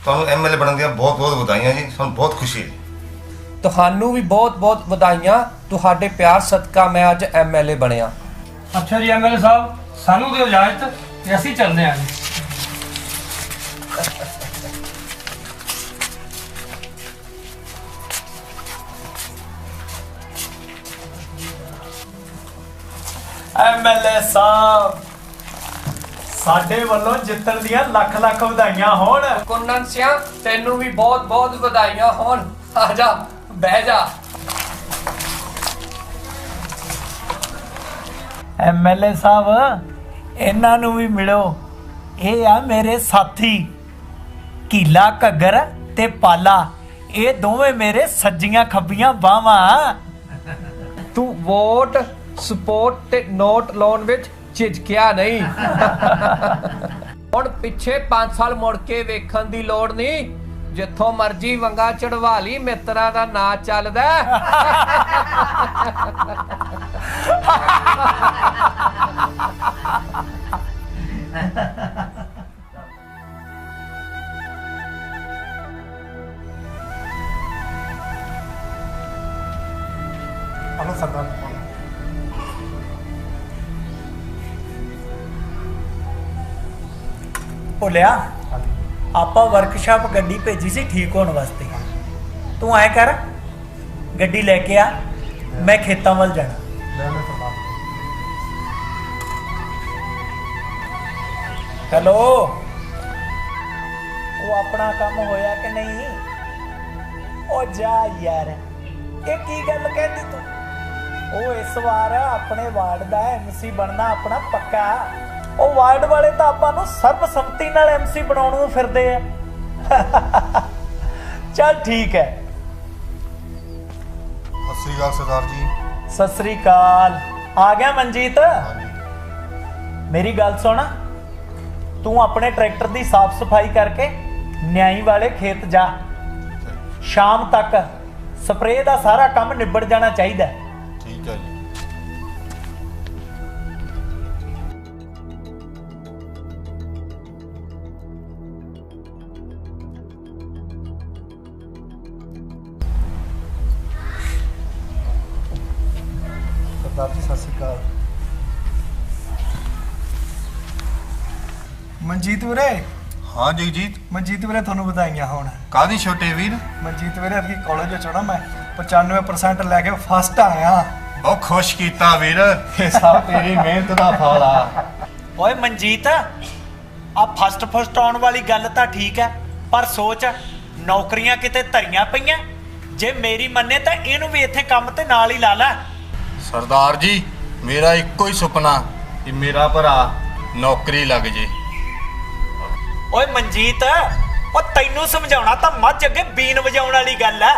ਤੁਹਾਨੂੰ MLA ਬਣਨ ਦੀਆਂ ਬਹੁਤ ਬਹੁਤ ਵਧਾਈਆਂ ਜੀ, ਸਾਨੂੰ ਬਹੁਤ ਖੁਸ਼ੀ ਹੈ। ਤੁਹਾਨੂੰ ਵੀ ਬਹੁਤ ਬਹੁਤ ਵਧਾਈਆਂ, ਤੁਹਾਡੇ ਪਿਆਰ ਸਦਕਾ ਮੈਂ ਅੱਜ MLA ਬਣਿਆ। ਅੱਛਾ ਜੀ MLA ਸਾਹਿਬ, ਸਾਨੂੰ ਦਿਓ ਇਜਾਜ਼ਤ ਤੇ ਅਸੀਂ ਚੱਲਦੇ ਹਾਂ ਜੀ। ਐਮਐਲਏ ਸਾਹਿਬ ਸਾਡੇ ਵੱਲੋਂ ਜਿੱਤਣ ਦੀਆਂ ਲੱਖ ਲੱਖ ਵਧਾਈਆਂ ਹੋਣ। ਕੁੰਨਨ ਸਿਆ ਤੈਨੂੰ ਵੀ ਬਹੁਤ ਬਹੁਤ ਵਧਾਈਆਂ ਹੋਣ। ਆ ਜਾ ਬਹਿ ਜਾ। ਐਮਐਲਏ ਸਾਹਿਬ ਇਹਨਾਂ ਨੂੰ ਵੀ ਮਿਲੋ। ਇਹ ਆ ਮੇਰੇ ਸਾਥੀ ਕੀਲਾ ਘੱਗਰ ਤੇ ਪਾਲਾ। ਇਹ ਦੋਵੇਂ ਮੇਰੇ ਸੱਜੀਆਂ ਖੱਬੀਆਂ ਬਾਹਾਂ। ਤੂੰ ਵੋਟ ਸਪੋਰਟ ਤੇ ਨੋਟ ਲਾਉਣ ਵਿੱਚ ਝਿਜਕਿਆ ਨਹੀਂ। ਹੁਣ ਪਿੱਛੇ 5 ਸਾਲ ਮੁੜ ਕੇ ਵੇਖਣ ਦੀ ਲੋੜ ਨਹੀਂ। ਜਿੱਥੋਂ ਮਰਜੀ ਵੰਗਾ ਚੜਵਾ ਲਈ, ਮਿੱਤਰਾਂ ਦਾ ਨਾਂ ਚੱਲਦਾ। ਹਲੋ ਸਰਦਾਰ ਭੁੱਲਿਆ ਆਪਾਂ ਵਰਕਸ਼ਾਪ ਗੱਡੀ ਭੇਜੀ ਸੀ ਠੀਕ ਹੋਣ ਵਾਸਤੇ। ਤੂੰ ਐ ਕਰ ਗੱਡੀ ਲੈ ਕੇ ਆ, ਮੈਂ ਖੇਤਾਂ ਵੱਲ ਜਾਣਾ। ਹੈਲੋ ਉਹ ਆਪਣਾ ਕੰਮ ਹੋਇਆ ਕਿ ਨਹੀਂ? ਉਹ ਜਾ ਯਾਰ ਇਹ ਕੀ ਗੱਲ ਕਹਿੰਦੀ ਤੂੰ? ਉਹ ਇਸ ਵਾਰ ਆਪਣੇ ਵਾਰਡ ਦਾ ਐਮਸੀ ਬਣਨਾ ਆਪਣਾ ਪੱਕਾ। ਉਹ ਵਾਰਡ ਵਾਲੇ ਤਾਂ ਆਪਾਂ ਨੂੰ ਸਰਬਸੰਮਤੀ ਨਾਲ ਐਮਸੀ ਬਣਾਉਣ ਨੂੰ ਫਿਰਦੇ ਆ। ਚੱਲ ਠੀਕ ਹੈ। ਸਤਿ ਸ੍ਰੀ ਅਕਾਲ ਸਰਦਾਰ ਜੀ। ਸਤਿ ਸ੍ਰੀ ਅਕਾਲ। ਆ ਗਿਆ ਮਨਜੀਤ? ਮੇਰੀ ਗੱਲ ਸੁਣ, ਤੂੰ ਆਪਣੇ ਟਰੈਕਟਰ ਦੀ ਸਾਫ਼ ਸਫਾਈ ਕਰਕੇ ਨਿਆਈ ਵਾਲੇ ਖੇਤ ਜਾ। ਸ਼ਾਮ ਤੱਕ ਸਪਰੇਅ ਦਾ ਸਾਰਾ ਕੰਮ ਨਿਬੜ ਜਾਣਾ ਚਾਹੀਦਾ। ਠੀਕ ਹੈ ਜੀ। ਸਰਦਾਰ ਜੀ ਸਤਿ ਸ਼੍ਰੀ ਅਕਾਲ। ਮਨਜੀਤ ਵੀਰੇ। ਹਾਂ ਜਗਜੀਤ। ਮਨਜੀਤ ਵੀਰੇ ਤੁਹਾਨੂੰ ਵਧਾਈਆਂ ਹੋਣ। ਕਾਹਦੀ ਛੋਟੇ ਵੀਰ? ਮਨਜੀਤ ਵੀਰੇ ਅੱਗੇ ਕਾਲਜ ਵਿੱਚ ਨਾ ਮੈਂ 95% ਲੈ ਕੇ ਫਸਟ ਆਇਆ। ਬਹੁਤ ਖੁਸ਼ ਕੀਤਾ ਵੀਰ। ਇਹ ਸਭ ਤੇਰੀ ਮਿਹਨਤ ਦਾ ਫਲ ਆ। ਓਏ ਮਨਜੀਤ ਆ ਫਸਟ ਆਉਣ ਵਾਲੀ ਗੱਲ ਤਾਂ ਠੀਕ ਹੈ, ਪਰ ਸੋਚ ਨੌਕਰੀਆਂ ਕਿਤੇ ਧਰੀਆਂ ਪਈਆਂ। ਜੇ ਮੇਰੀ ਮੰਨੇ ਤਾਂ ਇਹਨੂੰ ਵੀ ਇੱਥੇ ਕੰਮ ਤੇ ਨਾਲ ਹੀ ਲਾ ਲੈ। ਸਰਦਾਰ ਜੀ ਮੇਰਾ ਇੱਕੋ ਹੀ ਸੁਪਨਾ ਕਿ ਮੇਰਾ ਭਰਾ ਨੌਕਰੀ ਲੱਗ ਜੇ। ਓਏ ਮਨਜੀਤ ਉਹ ਤੈਨੂੰ ਸਮਝਾਉਣਾ ਤਾਂ ਮੱਝ ਅੱਗੇ ਬੀਨ ਵਜਾਉਣ ਵਾਲੀ ਗੱਲ ਆ।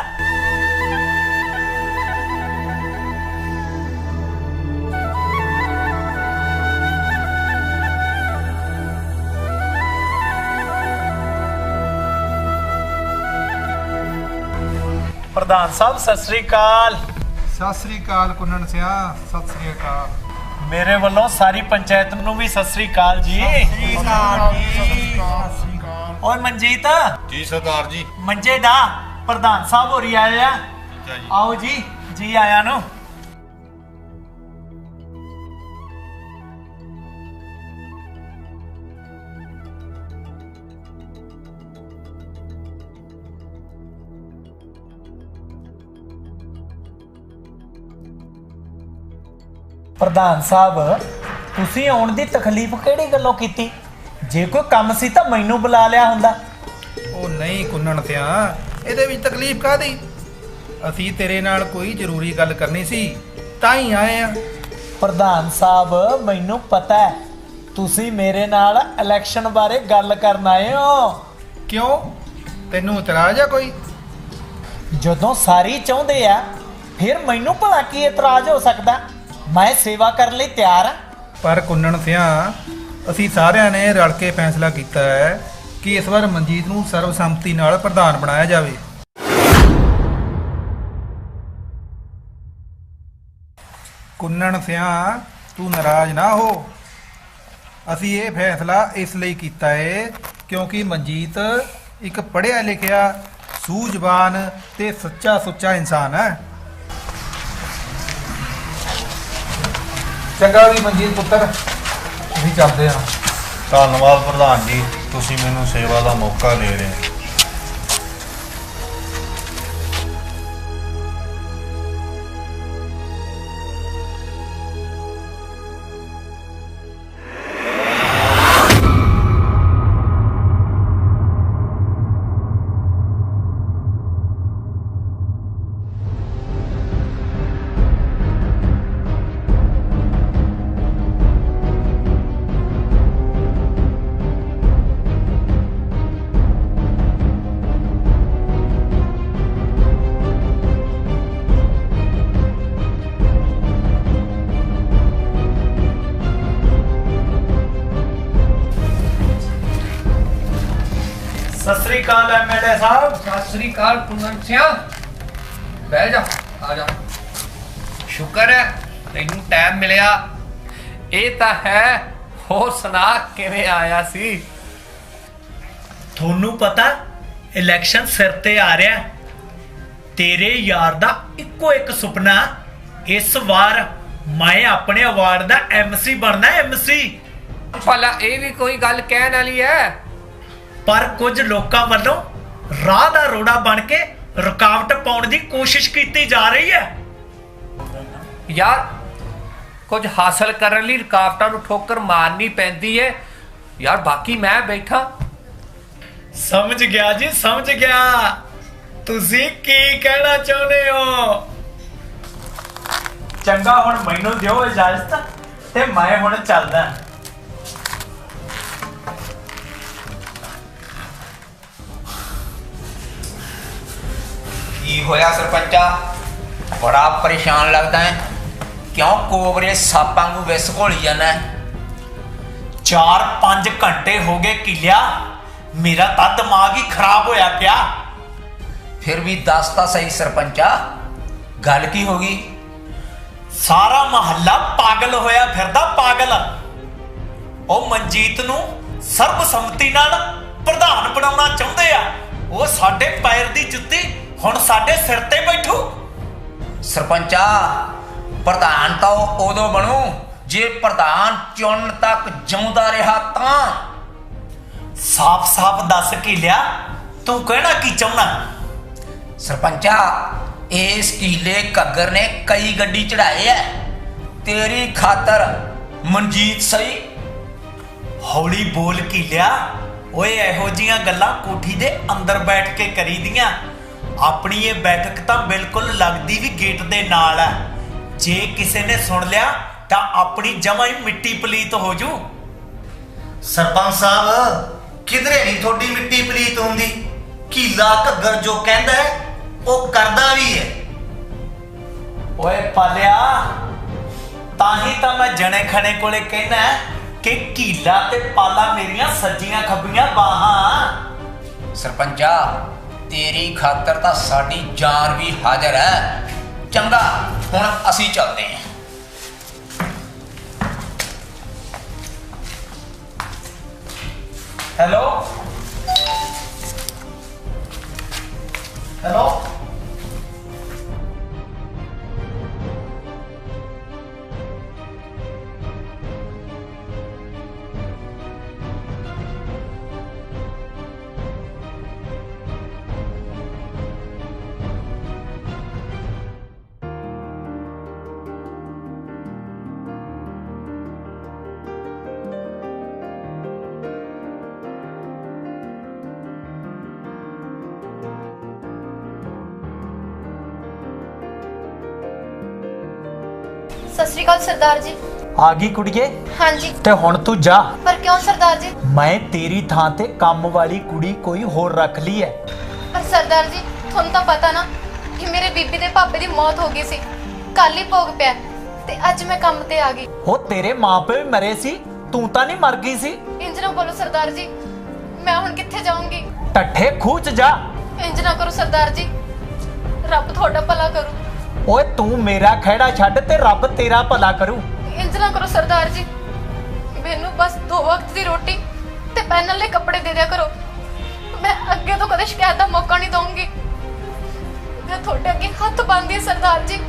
ਪ੍ਰਧਾਨ ਸਾਹਿਬ ਸਤਿ ਸ੍ਰੀ ਅਕਾਲ। ਸਤਿ ਸ੍ਰੀ ਅਕਾਲ ਕੁੰਨਣ ਸਿਆ। ਸਤਿ ਸ੍ਰੀ ਅਕਾਲ। ਮੇਰੇ ਵੱਲੋਂ ਸਾਰੀ ਪੰਚਾਇਤ ਨੂੰ ਵੀ ਸਤਿ ਸ੍ਰੀ ਅਕਾਲ ਜੀ। ਓਏ ਮਨਜੀਤ। ਜੀ ਸਰਦਾਰ ਜੀ। ਮੰਜੇ ਦਾ ਪ੍ਰਧਾਨ ਸਾਹਿਬ ਹੋਰੀ ਆਏ ਆ। ਆਓ ਜੀ, ਜੀ ਆਇਆਂ ਨੂੰ। ਪ੍ਰਧਾਨ ਸਾਹਿਬ ਤੁਸੀਂ ਆਉਣ ਦੀ ਤਕਲੀਫ ਕਿਹੜੀ ਗੱਲੋਂ ਕੀਤੀ? ਜੇ ਕੋਈ ਕੰਮ ਸੀ ਤਾਂ ਮੈਨੂੰ ਬੁਲਾ ਲਿਆ ਹੁੰਦਾ। ਉਹ ਨਹੀਂ ਕੁੰਨਣ ਸਿਆ, ਇਹਦੇ ਵਿੱਚ ਤਕਲੀਫ ਕਾਹਦੀ? ਅਸੀਂ ਤੇਰੇ ਨਾਲ ਕੋਈ ਜ਼ਰੂਰੀ ਗੱਲ ਕਰਨੀ ਸੀ ਤਾਂ ਹੀ ਆਏ ਆ। ਪ੍ਰਧਾਨ ਸਾਹਿਬ ਮੈਨੂੰ ਪਤਾ ਹੈ ਤੁਸੀਂ ਮੇਰੇ ਨਾਲ ਇਲੈਕਸ਼ਨ ਬਾਰੇ ਗੱਲ ਕਰਨ ਆਏ ਹੋ। ਕਿਉਂ? ਤੈਨੂੰ ਇਤਰਾਜ਼ ਆ ਕੋਈ? ਜਦੋਂ ਸਾਰੀ ਚਾਹੁੰਦੇ ਆ ਫਿਰ ਮੈਨੂੰ ਭਲਾ ਕੀ ਇਤਰਾਜ਼ ਹੋ ਸਕਦਾ? ਮੈਂ ਸੇਵਾ ਕਰਨ ਲਈ ਤਿਆਰ ਹਾਂ। ਪਰ ਕੁੰਨਣ ਸਿਆ ਅਸੀਂ ਸਾਰਿਆਂ ਨੇ ਰਲ ਕੇ ਫੈਸਲਾ ਕੀਤਾ ਹੈ ਕਿ ਇਸ ਵਾਰ ਮਨਜੀਤ ਨੂੰ ਸਰਬਸੰਮਤੀ ਨਾਲ ਪ੍ਰਧਾਨ ਬਣਾਇਆ ਜਾਵੇ। ਕੁੰਨਣ ਸਿਆ ਤੂੰ ਨਾਰਾਜ਼ ਨਾ ਹੋ। ਅਸੀਂ ਇਹ ਫੈਸਲਾ ਇਸ ਲਈ ਕੀਤਾ ਹੈ ਕਿਉਂਕਿ ਮਨਜੀਤ ਇੱਕ ਪੜ੍ਹਿਆ ਲਿਖਿਆ, ਸੂਝਵਾਨ ਤੇ ਸੱਚਾ ਸੁੱਚਾ ਇਨਸਾਨ ਹੈ। ਚੰਗਾ ਵੀ ਮਨਜੀਤ ਪੁੱਤਰ, ਅਸੀਂ ਚੱਲਦੇ ਹਾਂ। ਧੰਨਵਾਦ ਪ੍ਰਧਾਨ ਜੀ, ਤੁਸੀਂ ਮੈਨੂੰ ਸੇਵਾ ਦਾ ਮੌਕਾ ਦੇ ਰਹੇ ਹੋ। ਅਕਾਲ ਐਮਐਲਏ ਸਾਹਿਬ। ਸਤਿ ਸ੍ਰੀ ਅਕਾਲ ਕੁਲਵੰਤ ਸਿੰਘ, ਬਹਿ ਜਾ, ਆ ਜਾ। ਸ਼ੁਕਰ ਹੈ ਤੈਨੂੰ ਟਾਈਮ ਮਿਲਿਆ। ਇਹ ਤਾਂ ਹੈ, ਹੋਰ ਸੁਣਾ ਕਿਵੇਂ ਆਇਆ ਸੀ? ਤੁਹਾਨੂੰ ਪਤਾ ਇਲੈਕਸ਼ਨ ਸਿਰ ਤੇ ਆ ਰਿਹਾ। ਤੇਰੇ ਯਾਰ ਦਾ ਇੱਕੋ ਇੱਕ ਸੁਪਨਾ, ਇਸ ਵਾਰ ਮੈਂ ਆਪਣੇ ਅਵਾਰਡ ਦਾ ਐਮਸੀ ਬਣਨਾ। ਐਮਸੀ ਭਲਾ ਇਹ ਵੀ ਕੋਈ ਗੱਲ ਕਹਿਣ ਵਾਲੀ ਹੈ? ਪਰ ਕੁਝ ਲੋਕਾਂ ਵੱਲੋਂ ਰਾਹ ਦਾ ਰੋੜਾ ਬਣ ਕੇ ਰੁਕਾਵਟ ਪਾਉਣ ਦੀ ਕੋਸ਼ਿਸ਼ ਕੀਤੀ ਜਾ ਰਹੀ ਹੈ। ਯਾਰ ਕੁਝ ਹਾਸਲ ਕਰਨ ਲਈ ਰੁਕਾਵਟਾਂ ਨੂੰ ਠੋਕਰ ਮਾਰਨੀ ਪੈਂਦੀ ਹੈ ਯਾਰ। ਬਾਕੀ ਮੈਂ ਬੈਠਾ। ਸਮਝ ਗਿਆ ਜੀ, ਸਮਝ ਗਿਆ। ਤੁਸੀਂ ਕੀ ਕਹਿਣਾ ਚਾਹੁੰਦੇ ਹੋ? ਚੰਗਾ, ਹੁਣ ਮੈਨੂੰ ਦਿਓ ਇਜਾਜ਼ਤ ਤੇ ਮੈਂ ਹੁਣ ਚੱਲਦਾ। ਕੀ ਹੋਇਆ ਸਰਪੰਚਾ? ਬੜਾ ਪਰੇਸ਼ਾਨ ਲੱਗਦਾ ਹੈ। ਕਿਉਂ ਕੋਬਰੇ ਸਾਪਾਂ ਨੂੰ ਵਿਸ ਘੋਲੀ ਜਾਂਦਾ? 4-5 ਘੰਟੇ ਹੋ ਗਏ ਕਿਲਿਆ, ਮੇਰਾ ਤਾਂ ਦਿਮਾਗ ਹੀ ਖਰਾਬ ਹੋਇਆ ਪਿਆ। ਫਿਰ ਵੀ ਦੱਸ ਤਾਂ ਸਹੀ ਸਰਪੰਚਾ, ਗੱਲ ਕੀ ਹੋ ਗਈ? ਸਾਰਾ ਮਹੱਲਾ ਪਾਗਲ ਹੋਇਆ ਫਿਰਦਾ, ਪਾਗਲ। ਉਹ ਮਨਜੀਤ ਨੂੰ ਸਰਬਸੰਮਤੀ ਨਾਲ ਪ੍ਰਧਾਨ ਬਣਾਉਣਾ ਚਾਹੁੰਦੇ ਆ। ਉਹ ਸਾਡੇ ਪੈਰ ਦੀ ਜੁੱਤੀ ਹੁਣ ਸਾਡੇ ਸਿਰ ਤੇ ਬੈਠੂ। ਸਰਪੰਚਾ, ਪ੍ਰਧਾਨ ਤਾਂ ਉਹ ਉਦੋਂ ਬਣੂ ਜੇ ਪ੍ਰਧਾਨ ਚੁਣਨ ਤੱਕ ਜਿਉਂਦਾ ਰਿਹਾ ਤਾਂ। ਸਾਫ਼-ਸਾਫ਼ ਦੱਸ ਕਿਲਿਆ, ਤੂੰ ਕਹਿਣਾ ਕੀ ਚਾਹੁੰਦਾ? ਸਰਪੰਚਾ, ਇਸ ਕੀਲੇ ਘੱਗਰ ਨੇ ਕਈ ਗੱਡੀ ਚੜਾਏ ਐ ਤੇਰੀ ਖਾਤਰ। ਮਨਜੀਤ ਸਹੀ। ਹੌਲੀ ਬੋਲ ਕਿਲਿਆ। ਓਏ ਇਹੋ ਜੀਆਂ ਗੱਲਾਂ ਕੋਠੀ ਦੇ ਅੰਦਰ ਬੈਠ ਕੇ ਕਰੀਦੀਆਂ। ਆਪਣੀ ਇਹ ਬੈਠਕ ਤਾਂ ਬਿਲਕੁਲ ਲੱਗਦੀ ਵੀ ਗੇਟ ਦੇ ਨਾਲ ਹੈ। ਜੇ ਕਿਸੇ ਨੇ ਸੁਣ ਲਿਆ ਤਾਂ ਆਪਣੀ ਜਮਾਂ ਹੀ ਮਿੱਟੀ ਪਲੀਤ ਹੋ ਜੂ। ਸਰਪੰਚ ਸਾਹਿਬ, ਕਿਧਰੇ ਨਹੀਂ ਤੁਹਾਡੀ ਮਿੱਟੀ ਪਲੀਤ ਹੁੰਦੀ। ਕੀਲਾ ਘੱਗਰ ਜੋ ਕਹਿੰਦਾ ਹੈ ਉਹ ਕਰਦਾ ਵੀ ਹੈ। ਓਏ ਪਾਲਿਆ, ਤਾਂ ਹੀ ਤਾਂ ਮੈਂ ਜਣੇ ਖਣੇ ਕੋਲੇ ਕਹਿਣਾ ਕਿ ਕੀਲਾ ਤੇ ਪਾਲਾ ਮੇਰੀਆਂ ਸੱਜੀਆਂ ਖੱਬੀਆਂ ਬਾਹਾਂ। ਸਰਪੰਚਾ, ਤੇਰੀ ਖਾਤਰ ਤਾਂ ਸਾਡੀ ਜਾਨ ਵੀ ਹਾਜ਼ਰ ਹੈ। ਚੰਗਾ, ਹੁਣ ਅਸੀਂ ਚੱਲਦੇ ਹਾਂ। Hello hello. सत श्री अकाल सरदार जी। आ गई कुड़िए? हाँ जी। ते हुण तू जा। पर क्यों सरदार जी? मैं तेरी थां ते काम वाली कुड़ी कोई होर रख ली है। पर सरदार जी, तुहानू तां पता ना कि मेरे बीबी दे पापे दी मौत हो गई सी। कल ही भोग पिया ते अज मैं काम ते आ गई। हो तेरे मां पे भी मरे सी, तू तां नहीं मर गई सी? इंज ना बोलो सरदार जी, मैं हुण कित्थे जाऊंगी? टट्ठे खूह च जा। इंज ना करो सरदार जी, रब तुहाडा भला करू। ओए तू मेरा खैड़ा छड्ड ते रब तेरा भला करू। इंज ना करो सरदार जी, मैनू बस 2 वक्त दी रोटी ते पहनने लई कपड़े दे दिया करो। मैं अगे तो कदे शिकायत दा मौका नहीं दूंगी। मैं थोड़े अगे हथ बांधी सरदार जी।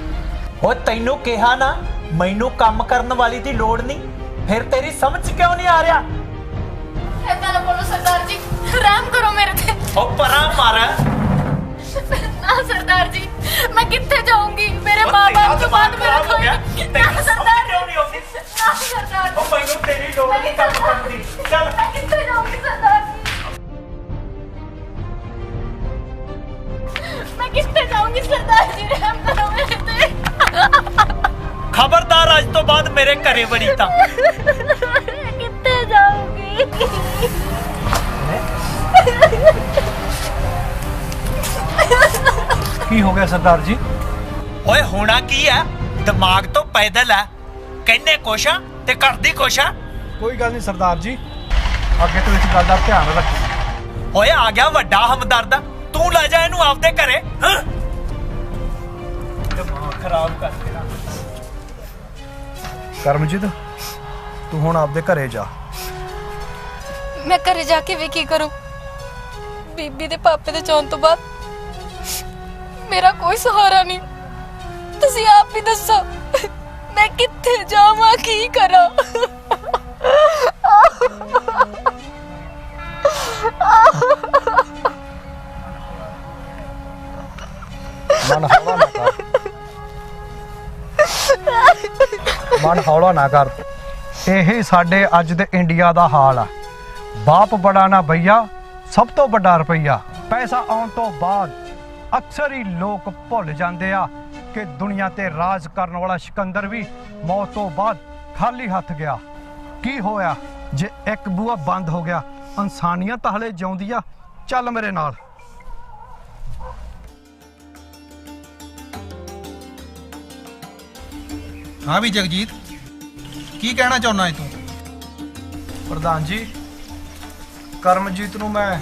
ओए तैनू कहा ना मैनू काम करन वाली दी लोड़ नहीं, फिर तेरी समझ क्यों नहीं आ रहा? ऐसा ना बोलो सरदार जी, रहम करो मेरे ते। ओ परा मार। ना सरदार जी, मैं कित्थे जाऊंगी? मेरे माँ बाप के बाद मेरा कोई ना सरदार क्यों नहीं होगी? ना सरदार जी, ओ मैनू तेरी लोड़ नहीं काम करन दी। चल मैं कित्थे जाऊंगी सरदार जी? मैं कित्थे जाऊंगी सरदार जी, रहम करो मेरे ते। खबरदार आज तो बाद मेरे घरे बड़ी ता। कित्थे जाऊंगी? की हो गया सरदार जी? ओए होना की है, दिमाग तो पैदल है। कहने कुछ आ ते करदी कुछ आ। कोई गल नहीं सरदार जी, अगे तो इस गल का ध्यान रखो। ਓਏ ਆ ਗਿਆ ਵੱਡਾ ਹਮਦਰਦ, ਤੂੰ ਲੈ ਜਾ ਇਹਨੂੰ ਆਪਦੇ ਘਰੇ। ਦਿਮਾਗ ਖਰਾਬ ਕਰ ਦੇਣਾ। ਕਰਮਜੀਤ ਤੂੰ ਹੁਣ ਆਪਦੇ ਘਰੇ ਜਾ। ਮੈਂ ਘਰੇ ਜਾ ਕੇ ਵੀ ਕੀ ਕਰੂੰ? ਬੀਬੀ ਦੇ ਪਾਪੇ ਦੇ ਜਾਣ ਤੋਂ ਬਾਅਦ ਮੇਰਾ ਕੋਈ ਸਹਾਰਾ ਨਹੀਂ। ਤੁਸੀਂ ਆਪ ਹੀ ਦੱਸੋ ਮੈਂ ਕਿੱਥੇ ਜਾਵਾਂ, ਕੀ ਕਰਾਂ? ਮਨ ਹੌਲਾ ਨਾ ਕਰ, ਮਨ ਹੌਲਾ ਨਾ ਕਰ। ਇਹ ਸਾਡੇ ਅੱਜ ਦੇ ਇੰਡੀਆ ਦਾ ਹਾਲ ਆ। ਬਾਪ ਬੜਾ ਨਾ ਭਈਆ, ਸਭ ਤੋਂ ਵੱਡਾ ਰੁਪਈਆ। ਪੈਸਾ ਆਉਣ ਤੋਂ ਬਾਅਦ ਅਕਸਰ ਹੀ ਲੋਕ ਭੁੱਲ ਜਾਂਦੇ ਆ ਕਿ ਦੁਨੀਆ ਤੇ ਰਾਜ ਕਰਨ ਵਾਲਾ ਸਿਕੰਦਰ ਵੀ ਮੌਤ ਤੋਂ ਬਾਅਦ ਖਾਲੀ ਹੱਥ ਗਿਆ। ਕੀ ਹੋਇਆ ਜੇ ਇੱਕ ਬੂਹਾ ਬੰਦ ਹੋ ਗਿਆ? ਇਨਸਾਨੀਅਤ ਹਲੇ ਜਿਉਂਦੀ ਆ। ਚੱਲ ਮੇਰੇ ਨਾਲ। ਹਾਂ ਵੀ ਜਗਜੀਤ, ਕੀ ਕਹਿਣਾ ਚਾਹੁੰਦਾ ਹੈ ਤੂੰ? ਪ੍ਰਧਾਨ ਜੀ, ਕਰਮਜੀਤ ਨੂੰ ਮੈਂ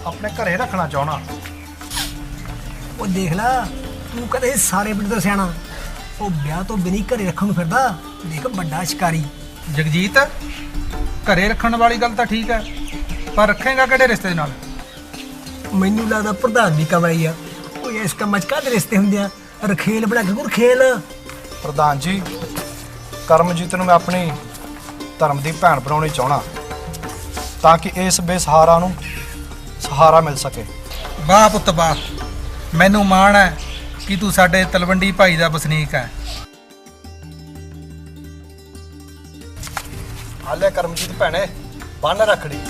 ਆਪਣੇ ਘਰੇ ਰੱਖਣਾ ਚਾਹਣਾ। ਉਹ ਦੇਖ ਲੈ, ਤੂੰ ਕਦੇ ਸਾਰੇ ਪਿੰਡ ਦਾ ਸਿਆਣਾ, ਉਹ ਵਿਆਹ ਤੋਂ ਬਿਨੀ ਘਰੇ ਰੱਖਣ ਨੂੰ ਫਿਰਦਾ। ਦੇਖ ਵੱਡਾ ਸ਼ਿਕਾਰੀ। ਜਗਜੀਤ, ਘਰੇ ਰੱਖਣ ਵਾਲੀ ਗੱਲ ਤਾਂ ਠੀਕ ਹੈ, ਪਰ ਰੱਖੇਗਾ ਕਿਹੜੇ ਰਿਸ਼ਤੇ ਨਾਲ? ਮੈਨੂੰ ਲੱਗਦਾ ਪ੍ਰਧਾਨ ਦੀ ਕਮਾਈ ਆ। ਉਹ ਇਸ ਕੰਮਾਂ 'ਚ ਕਾਹਦੇ ਰਿਸ਼ਤੇ ਹੁੰਦੇ ਆ? ਰਖੇਲ ਬਣਾ ਕੇ ਰਖੇਲ। ਪ੍ਰਧਾਨ ਜੀ, ਕਰਮਜੀਤ ਨੂੰ ਮੈਂ ਆਪਣੀ ਧਰਮ ਦੀ ਭੈਣ ਬਣਾਉਣੀ ਚਾਹਣਾ, ਤਾਂ ਕਿ ਇਸ ਬੇਸਹਾਰਾ ਨੂੰ ਸਹਾਰਾ ਮਿਲ ਸਕੇ। ਵਾਹ ਪੁੱਤ ਵਾਹ, ਮੈਨੂੰ ਮਾਣ ਹੈ ਕਿ ਤੂੰ ਸਾਡੇ ਤਲਵੰਡੀ ਭਾਈ ਦਾ ਵਸਨੀਕ ਹੈ। ਹਾਲੇ ਕਰਮਜੀਤ ਭੈਣੇ, ਬੰਨ ਰੱਖੜੀ।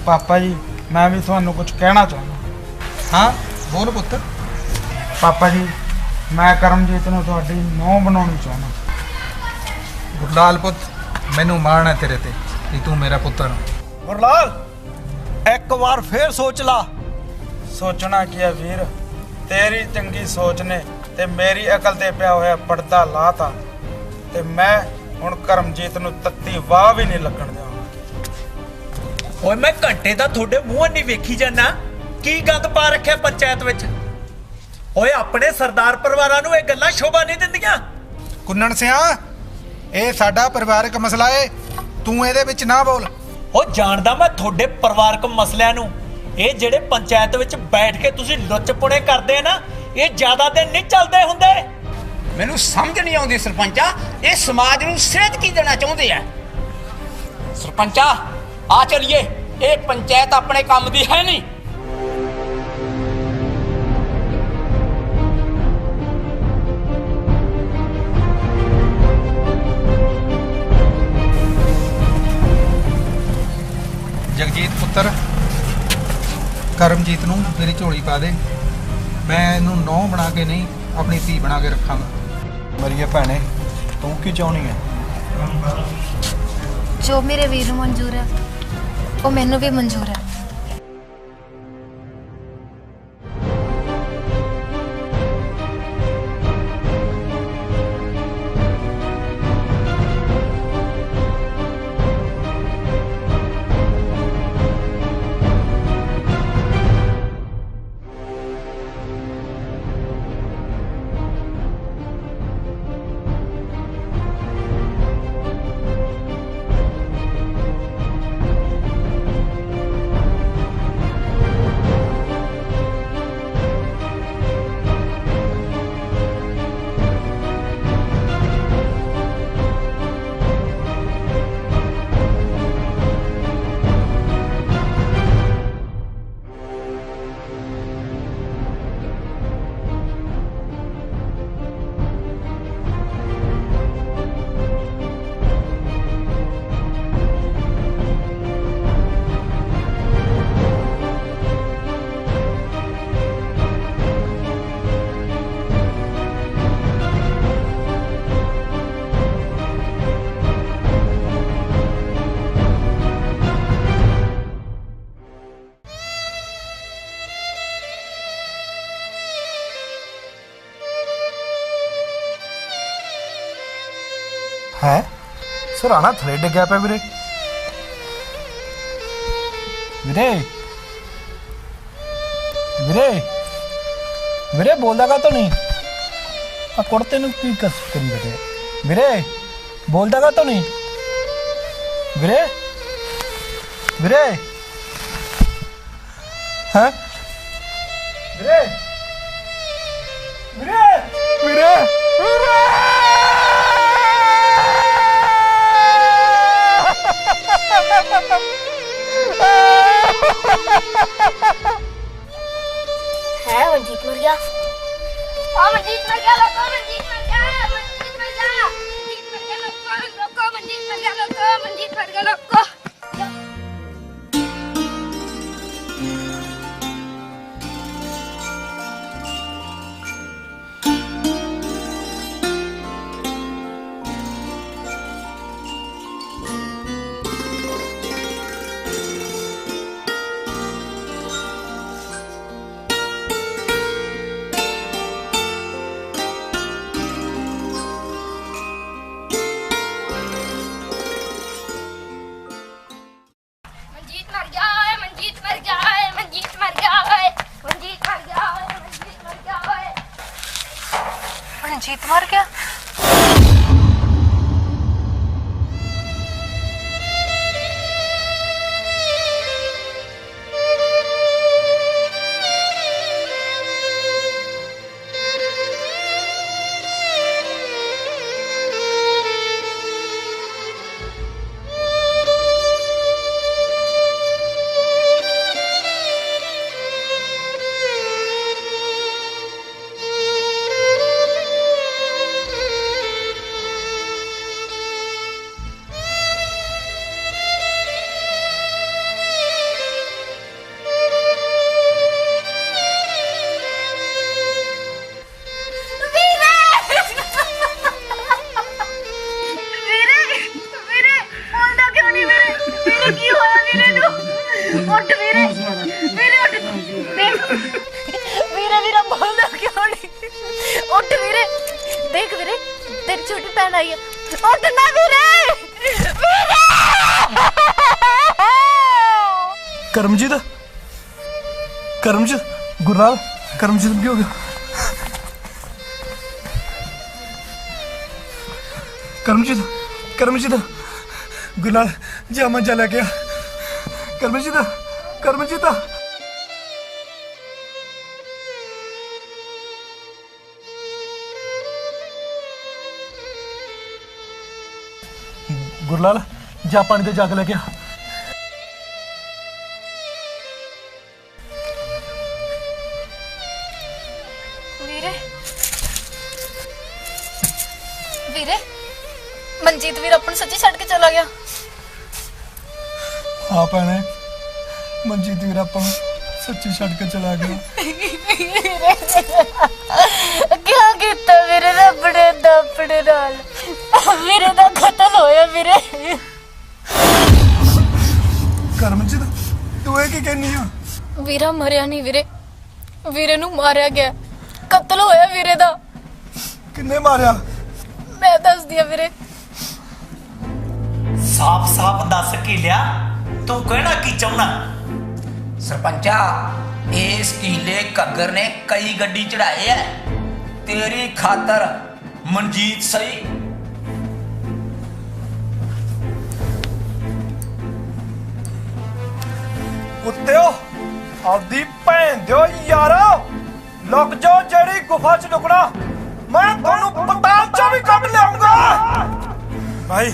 ਪਾਪਾ ਜੀ, ਮੈਂ ਵੀ ਤੁਹਾਨੂੰ ਕੁਝ ਕਹਿਣਾ ਚਾਹੁੰਦਾ। ਹਾਂ ਬੋਲ ਪੁੱਤ। ਪਾਪਾ ਜੀ, ਮੈਂ ਕਰਮਜੀਤ ਨੂੰ ਤੁਹਾਡੀ ਨੂੰਹ ਬਣਾਉਣੀ ਚਾਹੁੰਦਾ। ਗੁਰਲਾਲ ਪੁੱਤ, ਮੈਨੂੰ ਮਾਣ ਹੈ ਤੇਰੇ ਤੇ ਕਿ ਤੂੰ ਮੇਰਾ ਪੁੱਤਰ ਹੈ। ਗੁਰਲਾਲ, ਇੱਕ ਵਾਰ ਫੇਰ ਸੋਚ ਲਾ। ਸੋਚਣਾ ਕੀ ਹੈ ਵੀਰ, ਤੇਰੀ ਚੰਗੀ ਸੋਚ ਨੇ ਤੇ ਮੇਰੀ ਅਕਲ ਤੇ ਪਿਆ ਹੋਇਆ ਪਰਦਾ ਲਾਤਾ, ਤੇ ਮੈਂ ਹੁਣ ਕਰਮਜੀਤ ਨੂੰ ਤੱਤੀ ਵਾਹ ਵੀ ਨਹੀਂ ਲੱਗਣ ਦੇਵਾਂਗਾ। ਓਏ ਮੈਂ ਘੰਟੇ ਦਾ ਤੁਹਾਡੇ ਮੂੰਹ ਨਹੀਂ ਵੇਖੀ ਜਾਨਾ, ਕੀ ਗੰਦ ਪਾ ਰੱਖਿਆ ਪੰਚਾਇਤ ਵਿੱਚ। ਓਏ ਆਪਣੇ ਸਰਦਾਰ ਪਰਿਵਾਰਾਂ ਨੂੰ ਇਹ ਗੱਲਾਂ ਸ਼ੋਭਾ ਨਹੀਂ ਦਿੰਦੀਆਂ। ਕੁੰਨਣ ਸਿਆ, ਇਹ ਸਾਡਾ ਪਰਿਵਾਰਕ ਮਸਲਾ ਏ, ਤੂੰ ਇਹਦੇ ਵਿੱਚ ਨਾ ਬੋਲ। ਉਹ ਜਾਣਦਾ ਮੈਂ ਤੁਹਾਡੇ ਪਰਿਵਾਰਕ ਮਸਲਿਆਂ ਨੂੰ। ਇਹ ਜਿਹੜੇ ਪੰਚਾਇਤ ਵਿੱਚ ਬੈਠ ਕੇ ਤੁਸੀਂ ਲੁੱਚ-ਪੁਣੇ ਕਰਦੇ ਆ ਨਾ, ਇਹ ਜ਼ਿਆਦਾ ਦਿਨ ਨਹੀਂ ਚੱਲਦੇ ਹੁੰਦੇ। ਮੈਨੂੰ ਸਮਝ ਨਹੀਂ ਆਉਂਦੀ ਸਰਪੰਚਾ, ਇਹ ਸਮਾਜ ਨੂੰ ਸੇਧ ਕੀ ਦੇਣਾ ਚਾਹੁੰਦੇ ਆ? ਸਰਪੰਚਾ ਆ ਚਲੀਏ, ਇਹ ਪੰਚਾਇਤ ਆਪਣੇ ਕੰਮ ਦੀ ਹੈ ਨਹੀਂ। ਜਗਜੀਤ ਪੁੱਤਰ, ਕਰਮਜੀਤ ਨੂੰ ਮੇਰੀ ਝੋਲੀ ਪਾ ਦੇ। ਮੈਂ ਇਹਨੂੰ ਨੂੰਹ ਬਣਾ ਕੇ ਨਹੀਂ, ਆਪਣੀ ਧੀ ਬਣਾ ਕੇ ਰੱਖਾਂਗਾ। ਮੇਰੀਏ ਭੈਣੇ, ਤੂੰ ਕੀ ਚਾਹੁੰਦੀ ਹੈ? ਜੋ ਮੇਰੇ ਵੀਰ ਨੂੰ ਮਨਜ਼ੂਰ ਹੈ ਉਹ ਮੈਨੂੰ ਵੀ ਮਨਜ਼ੂਰ ਹੈ। ਸਰਾਣਾ ਥਲੇ ਡਿੱਗਿਆ ਪਿਆ ਵੀਰੇ। ਵੀਰੇ ਵੀਰੇ ਵੀਰੇ ਬੋਲਦਾ ਕਾ ਤੋ ਨਹੀਂ? ਆ ਕੁੜਤੇ ਨੂੰ ਕੀ ਕਸ ਕਰੀ ਬੈਠੇ ਵੀਰੇ? ਬੋਲਦਾ ਕਾ ਤੋ ਨਹੀਂ ਵੀਰੇ? ਵੀਰੇ ਹੈ ਵੀਰੇ ਵੀਰੇ ਵੀਰੇ ਵੀਰੇ है मंजीत मर गया। ओ मंजीत मर गया लोगो, मंजीत मर गया, मंजीत मर गया, मंजीत मर गया लोगो, मंजीत मर गया लोगो, मंजीत मर गया लोगो। मंजीत मर गया। करमजीत करमजीत गुरलाल करमजीत क्या हो गया? करमजीत करमजीत गुरलाल जामा चला गया। करमजीत करमजीत गुरलाल जा पानी ते जग लेके आ। मंजीत वीर अपन सच्ची छड़ के चला गया। हाँ भैने मंजीत वीर अपन सच्ची छड़ के चला गया। क्या कीता वीरे रबड़े दपड़े नाल? वीरे दा कत्ल होया वीरे। करमजीत तू ये की कहनी है? वीरा मरिया नहीं वीरे, वीरे नू मारिया गया, कत्ल होया वीरे दा। किन्ने मारिया? मैं दस दिया वीरे। साफ साफ दस की लिया तू कहना की चाहना? सरपंचा इस कीले कगर ने कई गड्डी चढ़ाए है तेरी खातर। मनजीत सही कुत्ते आदि भैन दो यारो लुक जाओ जेड़ी गुफा च लुकना मैं थानू पताल च भी कढ लियाऊंगा। भाई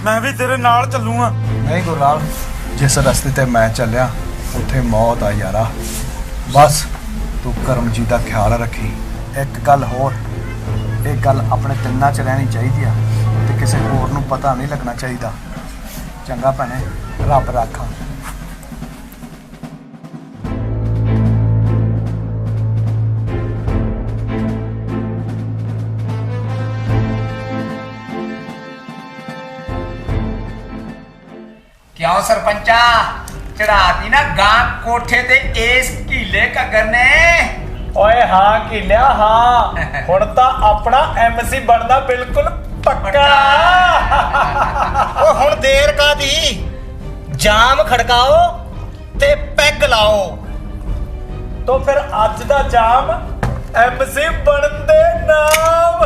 मैं भी तेरे नाल चलूंगा। नहीं गुरलाल जिस रस्ते ते मैं चलिया उत्थे मौत आ यारा। बस तू करमजीत दा ख्याल रखी। एक गल होर, एक गल अपने तिन्ना च रहनी चाहिए ते किसी होर नू पता नहीं लगना चाहिए। चंगा भैने रब राखा। क्यों सरपंचा चढ़ाती ना गां कोठे ते इस कीले कगर ने? ओए हाँ कीलिया हाँ हुण तां अपना एमसी बनना बिल्कुल ਪੱਕਾ। ਉਹ ਹੁਣ ਦੇਰ ਕਾਦੀ, ਜਾਮ ਖੜਕਾਓ ਤੇ ਪੈਗ ਲਾਓ। तो फिर अज दा जाम MC बनन दे नाम।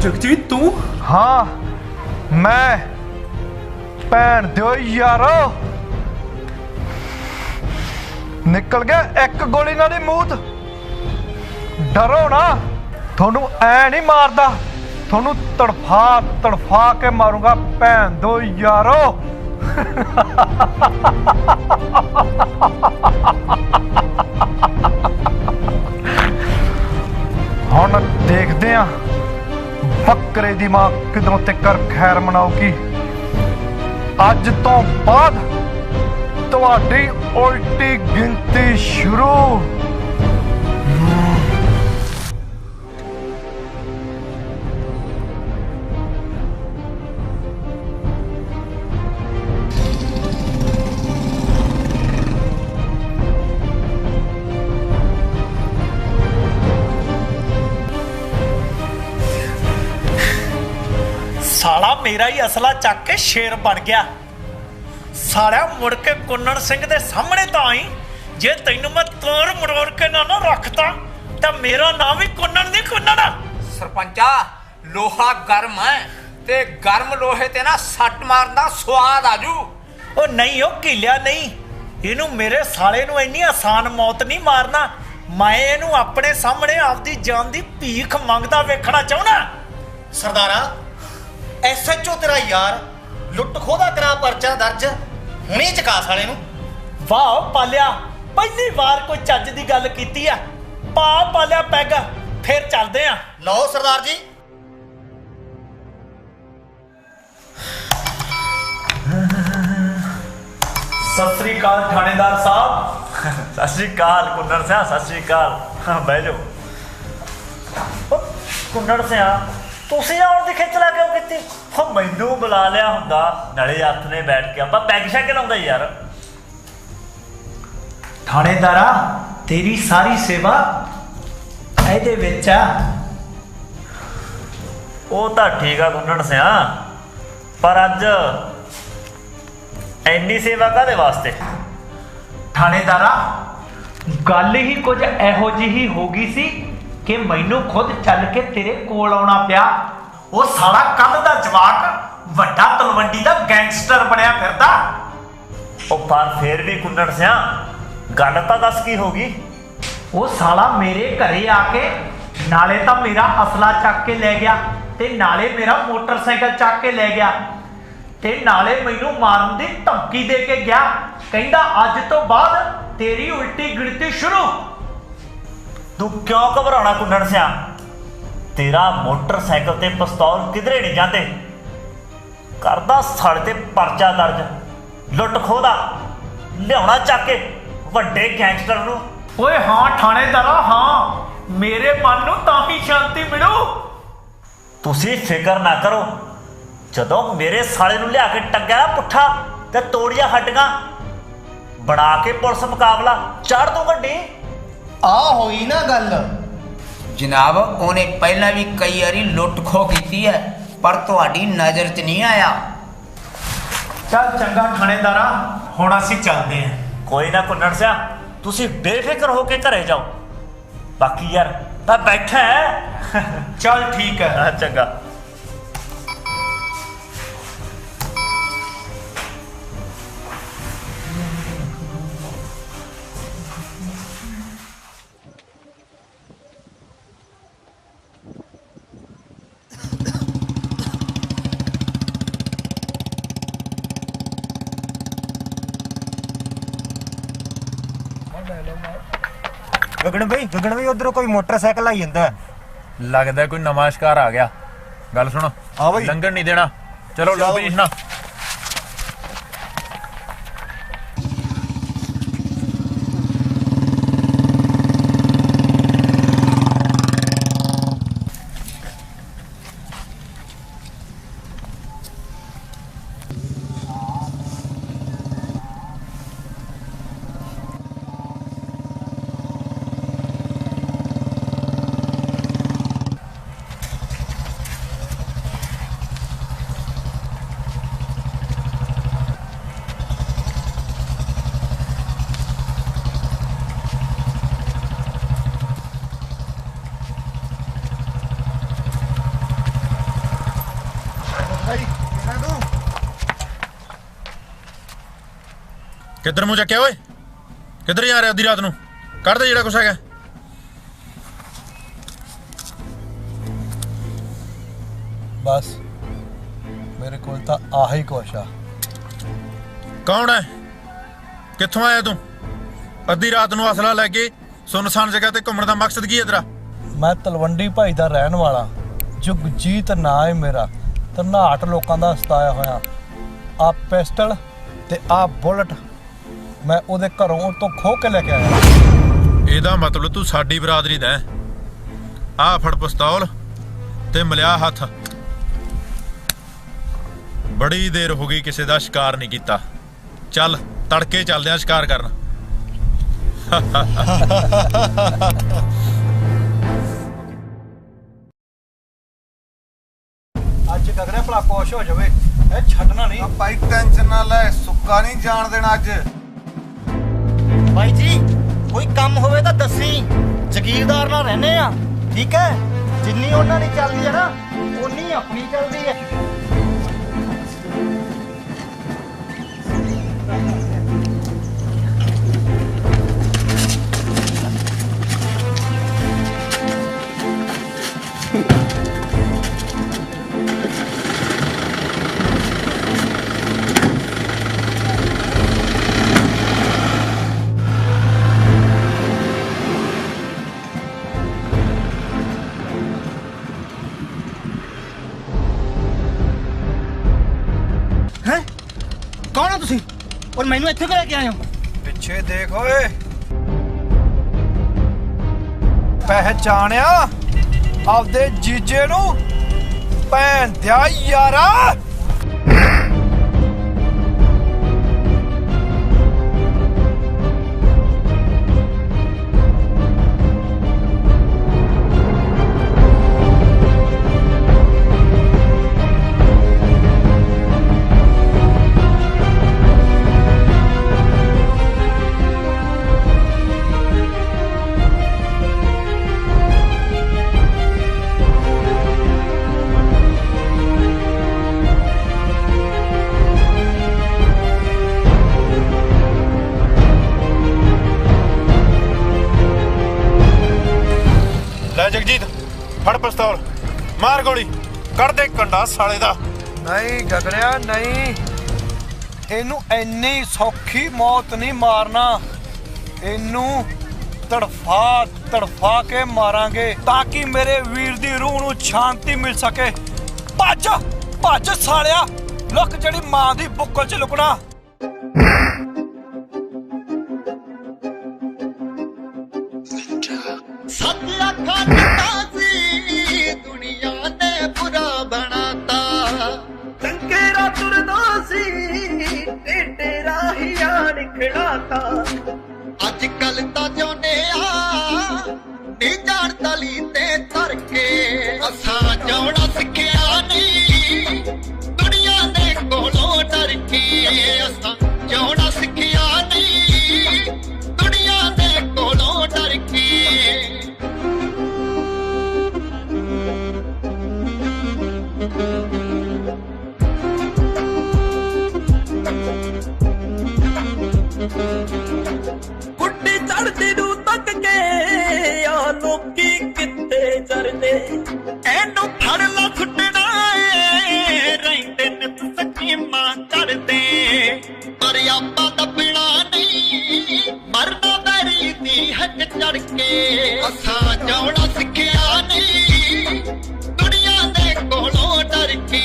जगजीत तू? हाँ मैं भैन दियो यारो निकल गया एक गोली नाल ही मूत। डरो ना, थोनू ऐ नहीं मारदा, थोनू तड़फा तड़फा के मारूंगा भैन दो यारो। हुण देखदे आ बकरे दी मां किधरों तकर खैर मनाऊगी। अज तो बाद तुहाडी उल्टी गिनती शुरू। साला मेरा ही असला चक के शेर बन गया। साला मुड़ के कुन्नड़ सिंह दे सामने तो आई, जे तैनू मैं तोड़ मरोड़ के ना रखता तो मेरा नाम भी कुन्नड़ नहीं कुन्नड़। सरपंचा लोहा गर्म है ते गर्म लोहे ते ना सट मारदा स्वाद आजू। ओ नहीं ओ कीलिया नहीं, इनू मेरे साले नू इन्नी आसान मौत नहीं मारना। मैं इनू अपने सामने आपदी जान दी भीख मंगदा वेखना चाहना। सरदारा SHO तेरा यार लुੱਟ ਖੋਹ ਦਾ ਕਰਾ ਪਰਚਾ ਦਰਜ, ਹੁਣੇ ਚਕਾ ਸਾਲੇ ਨੂੰ। ਵਾਹ ਪਾਲਿਆ, ਪਹਿਲੀ ਵਾਰ ਕੋਈ ਚੱਜ ਦੀ ਗੱਲ ਕੀਤੀ ਆ। ਪਾ ਪਾਲਿਆ ਪੈਗ, ਫਿਰ ਚੱਲਦੇ ਆ। ਲਓ ਸਰਦਾਰ ਜੀ। सत श्री अकाल थानेदार साहब। सत श्री अकाल कुन्नड़ सिंह, सत श्री अकाल। बह जाओ। कुन्नड़ सिंह ਤੁਸੀਂ ਆਉਣ ਦੀ ਖਿੱਚ ਲਾ ਕਿਉਂ ਕੀਤੀ? ਮੈਨੂੰ ਬੁਲਾ ਲਿਆ ਹੁੰਦਾ, ਨਾਲੇ ਹੱਥ ਨੇ ਬੈਠ ਕੇ ਆਪਾਂ ਪੈਗ ਸ਼ੈਗ ਲਾਉਂਦਾ ਯਾਰ। ਥਾਣੇਦਾਰਾ ਤੇਰੀ ਸਾਰੀ ਸੇਵਾ ਇਹਦੇ ਵਿੱਚ ਆ। ਉਹ ਤਾਂ ਠੀਕ ਆ ਕੁੰਨੜ ਸਿਆ, ਪਰ ਅੱਜ ਇੰਨੀ ਸੇਵਾ ਕਾਹਦੇ ਵਾਸਤੇ? ਥਾਣੇਦਾਰਾ ਗੱਲ ਹੀ ਕੁਝ ਇਹੋ ਜਿਹੀ ਹੋ ਗਈ ਸੀ कि मैनू खुद चल के तेरे कोल आउणा पिया। वो साला कल दा जवाक वड्डा तलवंडी दा गैंगस्टर बनया फिरदा। ओ पर फिर भी कुन्नड़ सिया गल तां दस की होगी? वो साला मेरे घरे आके नाले तां मेरा असला चक के ले गया ते नाले मेरा मोटरसाइकिल चक के ले गया ते नाले मैनू मारन दी धमकी दे के गया। कहंदा अज तो बाद तेरी उल्टी गिनती शुरू। तू क्यों घबराना कुन्नड़ सिया? तेरा मोटरसाइकिल ते पिस्तौल किधरे नहीं जाते। करदा साढ़े ते परचा दर्ज, लुੱਟ ਖੋਹ दा लियाउणा चक के वड्डे गैंगस्टर नूं। ओए हाँ थानेदारा हाँ, मेरे मन नूं तां ही शांति मिलू। तुसीं फिकर ना करो, जदों मेरे साले नूं लिया के टंगिया ना पुट्ठा ते तोड़िया हड्डियां बना के पुलिस मुकाबला चढ़ दूं गड्डी। आ होई ना गल जनाब, ਉਹਨੇ ਪਹਿਲਾਂ ਵੀ ਕਈ ਵਾਰੀ ਲੁੱਟ ਖੋਹ ਕੀਤੀ ਹੈ, ਪਰ ਤੁਹਾਡੀ ਨਜ਼ਰ 'ਚ ਨਹੀਂ ਆਇਆ। ਚੱਲ ਚੰਗਾ ਥਾਣੇਦਾਰਾ, ਹੁਣ ਅਸੀਂ ਚੱਲਦੇ ਹਾਂ। ਕੋਈ ਨਾ ਕੁੰਨੜ ਸਿਆ, ਤੁਸੀਂ ਬੇਫਿਕਰ ਹੋ ਕੇ ਘਰੇ ਜਾਓ। ਬਾਕੀ ਯਾਰ ਤਾਂ ਬੈਠਾ ਹੈ। ਚੱਲ ਠੀਕ ਹੈ। ਚੰਗਾ। गगन भाई उधरों कोई मोटरसाइकिल आई ਜਾਂਦਾ। लगता कोई नवा शिकार आ गया। गल सुनो, हाँ भाई लंघन नहीं देना। चलो लो पोजीशना। ਕਿੱਧਰ ਮੂੰਹ ਚੱਕਿਆ ਓਏ? ਕਿੱਧਰ ਜਾ ਰਿਹਾ ਅੱਧੀ ਰਾਤ ਨੂੰ? ਕੱਢ ਦੇ ਜਿਹੜਾ ਕੁਛ ਹੈਗਾ। ਬਸ ਮੇਰੇ ਕੋਲ ਤਾਂ ਆਹੀ ਕੁਛ ਆ। ਕੌਣ ਹੈ? ਕਿੱਥੋਂ ਆਇਆ ਤੂੰ? ਅੱਧੀ ਰਾਤ ਨੂੰ ਅਸਲਾ ਲੈ ਕੇ ਸੁੰਨਸਾਨ ਜਗ੍ਹਾ ਤੇ ਘੁੰਮਣ ਦਾ ਮਕਸਦ ਕੀ ਹੈ ਤੇਰਾ? ਮੈਂ ਤਲਵੰਡੀ ਭਾਈ ਦਾ ਰਹਿਣ ਵਾਲਾ, ਜਗਜੀਤ ਨਾਂ ਹੈ ਮੇਰਾ। ਧਨਾਟ ਲੋਕਾਂ ਦਾ ਸਤਾਇਆ ਹੋਇਆ। ਆ ਪਿਸਟਲ ਤੇ ਆ ਬੁਲਟ ਮੈਂ ਉਹਦੇ ਘਰੋਂ ਤੋਂ ਖੋਹ ਕੇ ਲੈ ਕੇ ਆਇਆ। ਇਹਦਾ ਮਤਲਬ ਤੂੰ ਸਾਡੀ ਬਰਾਦਰੀ ਦਾ ਹੈ। ਆਹ ਫੜ ਪਿਸਤੌਲ ਤੇ ਮਿਲਿਆ ਹੱਥ। ਬੜੀ ਦੇਰ ਹੋ ਗਈ ਕਿਸੇ ਦਾ ਸ਼ਿਕਾਰ ਨਹੀਂ ਕੀਤਾ। ਚੱਲ ਤੜਕੇ ਚੱਲਦੇ ਆ ਸ਼ਿਕਾਰ ਕਰਨ। ਅੱਜ ਗਗਨੇ ਭਲਾ ਖੁਸ਼ ਹੋ ਜਾਵੇ, ਇਹ ਛੱਡਣਾ ਨਹੀਂ। ਭਾਈ ਟੈਨਸ਼ਨ ਨਾ ਲੈ, ਸੁੱਕਾ ਨਹੀਂ ਜਾਣ ਦੇਣਾ ਅੱਜ। ਭਾਈ ਜੀ ਕੋਈ ਕੰਮ ਹੋਵੇ ਤਾਂ ਦੱਸੀ, ਜ਼ਗੀਰਦਾਰ ਨਾਲ ਰਹਿੰਦੇ ਆ, ਠੀਕ ਹੈ? ਜਿੰਨੀ ਉਹਨਾਂ ਦੀ ਚੱਲਦੀ ਹੈ ਨਾ, ਉਨੀ ਆਪਣੀ ਚੱਲਦੀ ਹੈ। ਕੌਣ ਹੋ ਤੁਸੀਂ ਔਰ ਮੈਨੂੰ ਇੱਥੇ ਕਿਉਂ ਲੈ ਕੇ ਆਏ ਹੋ? ਪਿੱਛੇ ਦੇਖ ਓਏ, ਪਹਿਚਾਣਿਆ ਆਪਦੇ ਜੀਜੇ ਨੂੰ? ਭੈਣ ਦਿਆ ਯਾਰਾ। ਜਗਜੀਤ ਫੜ ਪਿਸਤੌਲ, ਮਾਰ ਗੋਲੀ, ਕੱਢ ਦੇ ਕੰਡਾ ਸਾਲੇ ਦਾ। ਨਹੀਂ ਗਗਨਿਆ ਨਹੀਂ, ਇਹਨੂੰ ਇੰਨੀ ਸੌਖੀ ਮੌਤ ਨਹੀਂ ਮਾਰਨਾ। ਇਹਨੂੰ ਤੜਫਾ ਤੜਫਾ ਕੇ ਮਾਰਾਂਗੇ ਤਾਂ ਕਿ ਮੇਰੇ ਵੀਰ ਦੀ ਰੂਹ ਨੂੰ ਸ਼ਾਂਤੀ ਮਿਲ ਸਕੇ। ਭੱਜ ਭੱਜ ਸਾਲਿਆ, ਲੁੱਕ ਜਿਹੜੀ ਮਾਂ ਦੀ ਬੁੱਕਲ 'ਚ ਲੁਕਣਾ। ਸੱਤ ਅੱਖਾਂ ਦਿੱਤਾ ਸੀ ਦੁਨੀਆ ਨੇ ਬੁਰਾ ਬਣਾਤਾ। ਟੰਕੇਰਾ ਤੁਰਦਾ ਸੀ ਟੇਡੇ ਰਾਹੀਆਂ ਨਿਖੜਾਤਾ। ਅੱਜ ਕੱਲ ਤਾਂ ਜਿਉਂਦੇ ਆ ਨੀ ਜਾਣ ਤਲੀ ਤੇ ਧਰ ਕੇ। ਅਸਾਂ ਜਿਉਣਾ ਸਿੱਖਿਆ ਨਹੀਂ ਦੁਨੀਆ ਦੇ ਕੋਲੋਂ ਡਰ ਕੇ। ਅਸਾਂ ਜਿਉਣਾ ਸਿੱਖਿਆ ਨਹੀਂ ਦੁਨੀਆ ਦੇ ਕੋਲੋਂ ਡਰ ਕੇ। ਗੁੱਡੀ ਚੜਦੀ ਨੂੰ ਤੱਕ ਕੇ ਆ ਲੋਕੀ ਕਿੱਥੇ ਚਰਦੇ। ਇਹਨੂੰ ਫੜ ਲਾ ਸੁੱਟਣਾ ਏ ਰਹਿੰਦੇ ਨਿਤ ਸਕੀਮਾਂ ਕਰਦੇ। ਪਰ ਆਪਾਂ ਦੱਬਣਾ ਨਹੀਂ ਮਰਨਾ ਬੈਰੀ ਦੀ ਹੱਕ ਚੜ ਕੇ। ਅਸਾਂ ਜਾਉਣਾ ਸਿੱਖਿਆ ਨਹੀਂ ਦੁਨੀਆ ਦੇ ਕੋਲੋਂ ਡਰ ਕੇ।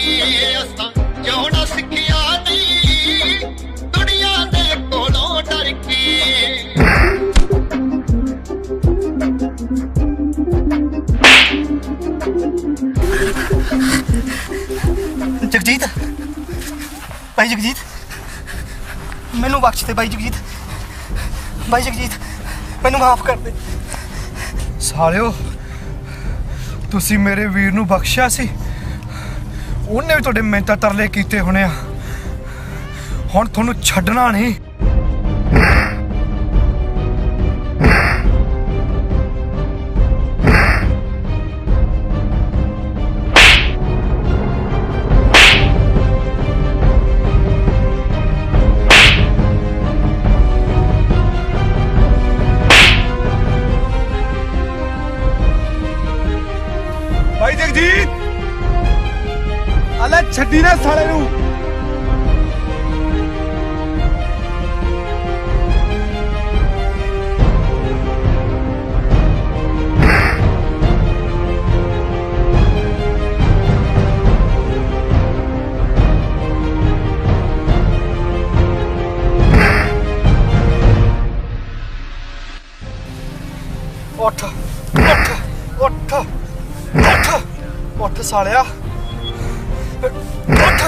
ਅਸਾਂ ਜਾਉਣਾ ਸਿੱਖਿਆ ਨਹੀਂ ਦੁਨੀਆ ਦੇ ਕੋਲੋਂ ਡਰ ਕੇ। ਜਗਜੀਤ, ਭਾਈ ਜਗਜੀਤ ਮੈਨੂੰ ਬਖਸ਼ ਦੇ। ਭਾਈ ਜਗਜੀਤ, ਭਾਈ ਜਗਜੀਤ ਮੈਨੂੰ ਮਾਫ ਕਰ ਦੇ। ਸਾਲਿਓ ਤੁਸੀਂ ਮੇਰੇ ਵੀਰ ਨੂੰ ਬਖਸ਼ਿਆ ਸੀ, ਉਹਨੇ ਵੀ ਤੁਹਾਡੇ ਮਿਹਨਤਾਂ ਤਰਲੇ ਕੀਤੇ ਹੋਣੇ ਆ। ਹੁਣ ਤੁਹਾਨੂੰ ਛੱਡਣਾ ਨਹੀਂ। ਮਨਜੀਤ ਅਲੇ ਛੱਡੀ ਨਾ ਸਾਲੇ ਨੂੰ ਉੱਠ ਉੱਠ ਉੱਠ ਉੱਠ ਉੱਠ ਸਾਲਿਆ ਉੱਠ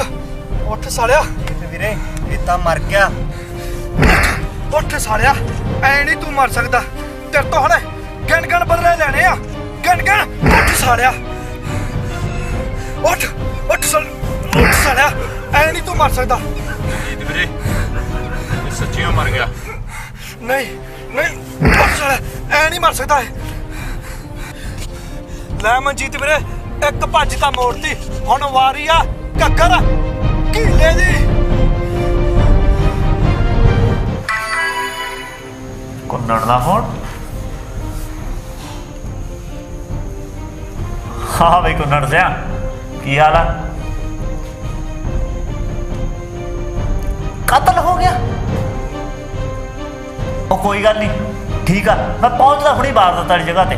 ਉੱਠ ਸਾਲਿਆ ਵੀਰੇ ਇਹ ਤਾਂ ਮਰ ਗਿਆ ਉੱਠ ਸਾਲਿਆ ਐ ਨਹੀਂ ਤੂੰ ਮਰ ਸਕਦਾ ਤੇਰੇ ਤੋਂ ਹੁਣ ਗਣ ਬਦਲੇ ਲੈਣੇ ਆ ਗਣ ਉੱਠ ਸਾਲਿਆ ਉੱਠ ਉੱਠ ਸਾਲਿਆ ਐ ਨਹੀਂ ਤੂੰ ਮਰ ਸਕਦਾ ਜੀਤ ਵੀਰੇ ਇਹ ਸੱਚੀਓ ਮਰ ਗਿਆ ਨਹੀਂ ਉੱਠ ਸਾਲਿਆ ਐ ਨਹੀਂ ਮਰ ਸਕਦਾ ਲੈ ਮਨਜੀਤ ਵੀਰੇ ਇੱਕ ਭੱਜ ਤਾਂ ਮੋੜਤੀ ਹੁਣ ਵਾਰੀ ਆ ਘੱਗਰ ਕੀਲੇ ਦੀ ਕੁੰਨੜ ਦਾ ਫੋਨ ਹਾਂ ਬਈ ਕੁੰਨੜ ਸਿਆ ਕੀ ਹਾਲ ਆ ਕਤਲ ਹੋ ਗਿਆ ਉਹ ਕੋਈ ਗੱਲ ਨਹੀਂ ਠੀਕ ਆ ਮੈਂ ਪਹੁੰਚਦਾ ਹੁਣੀ ਵਾਰਦਾਤ ਵਾਲੀ ਜਗ੍ਹਾ ਤੇ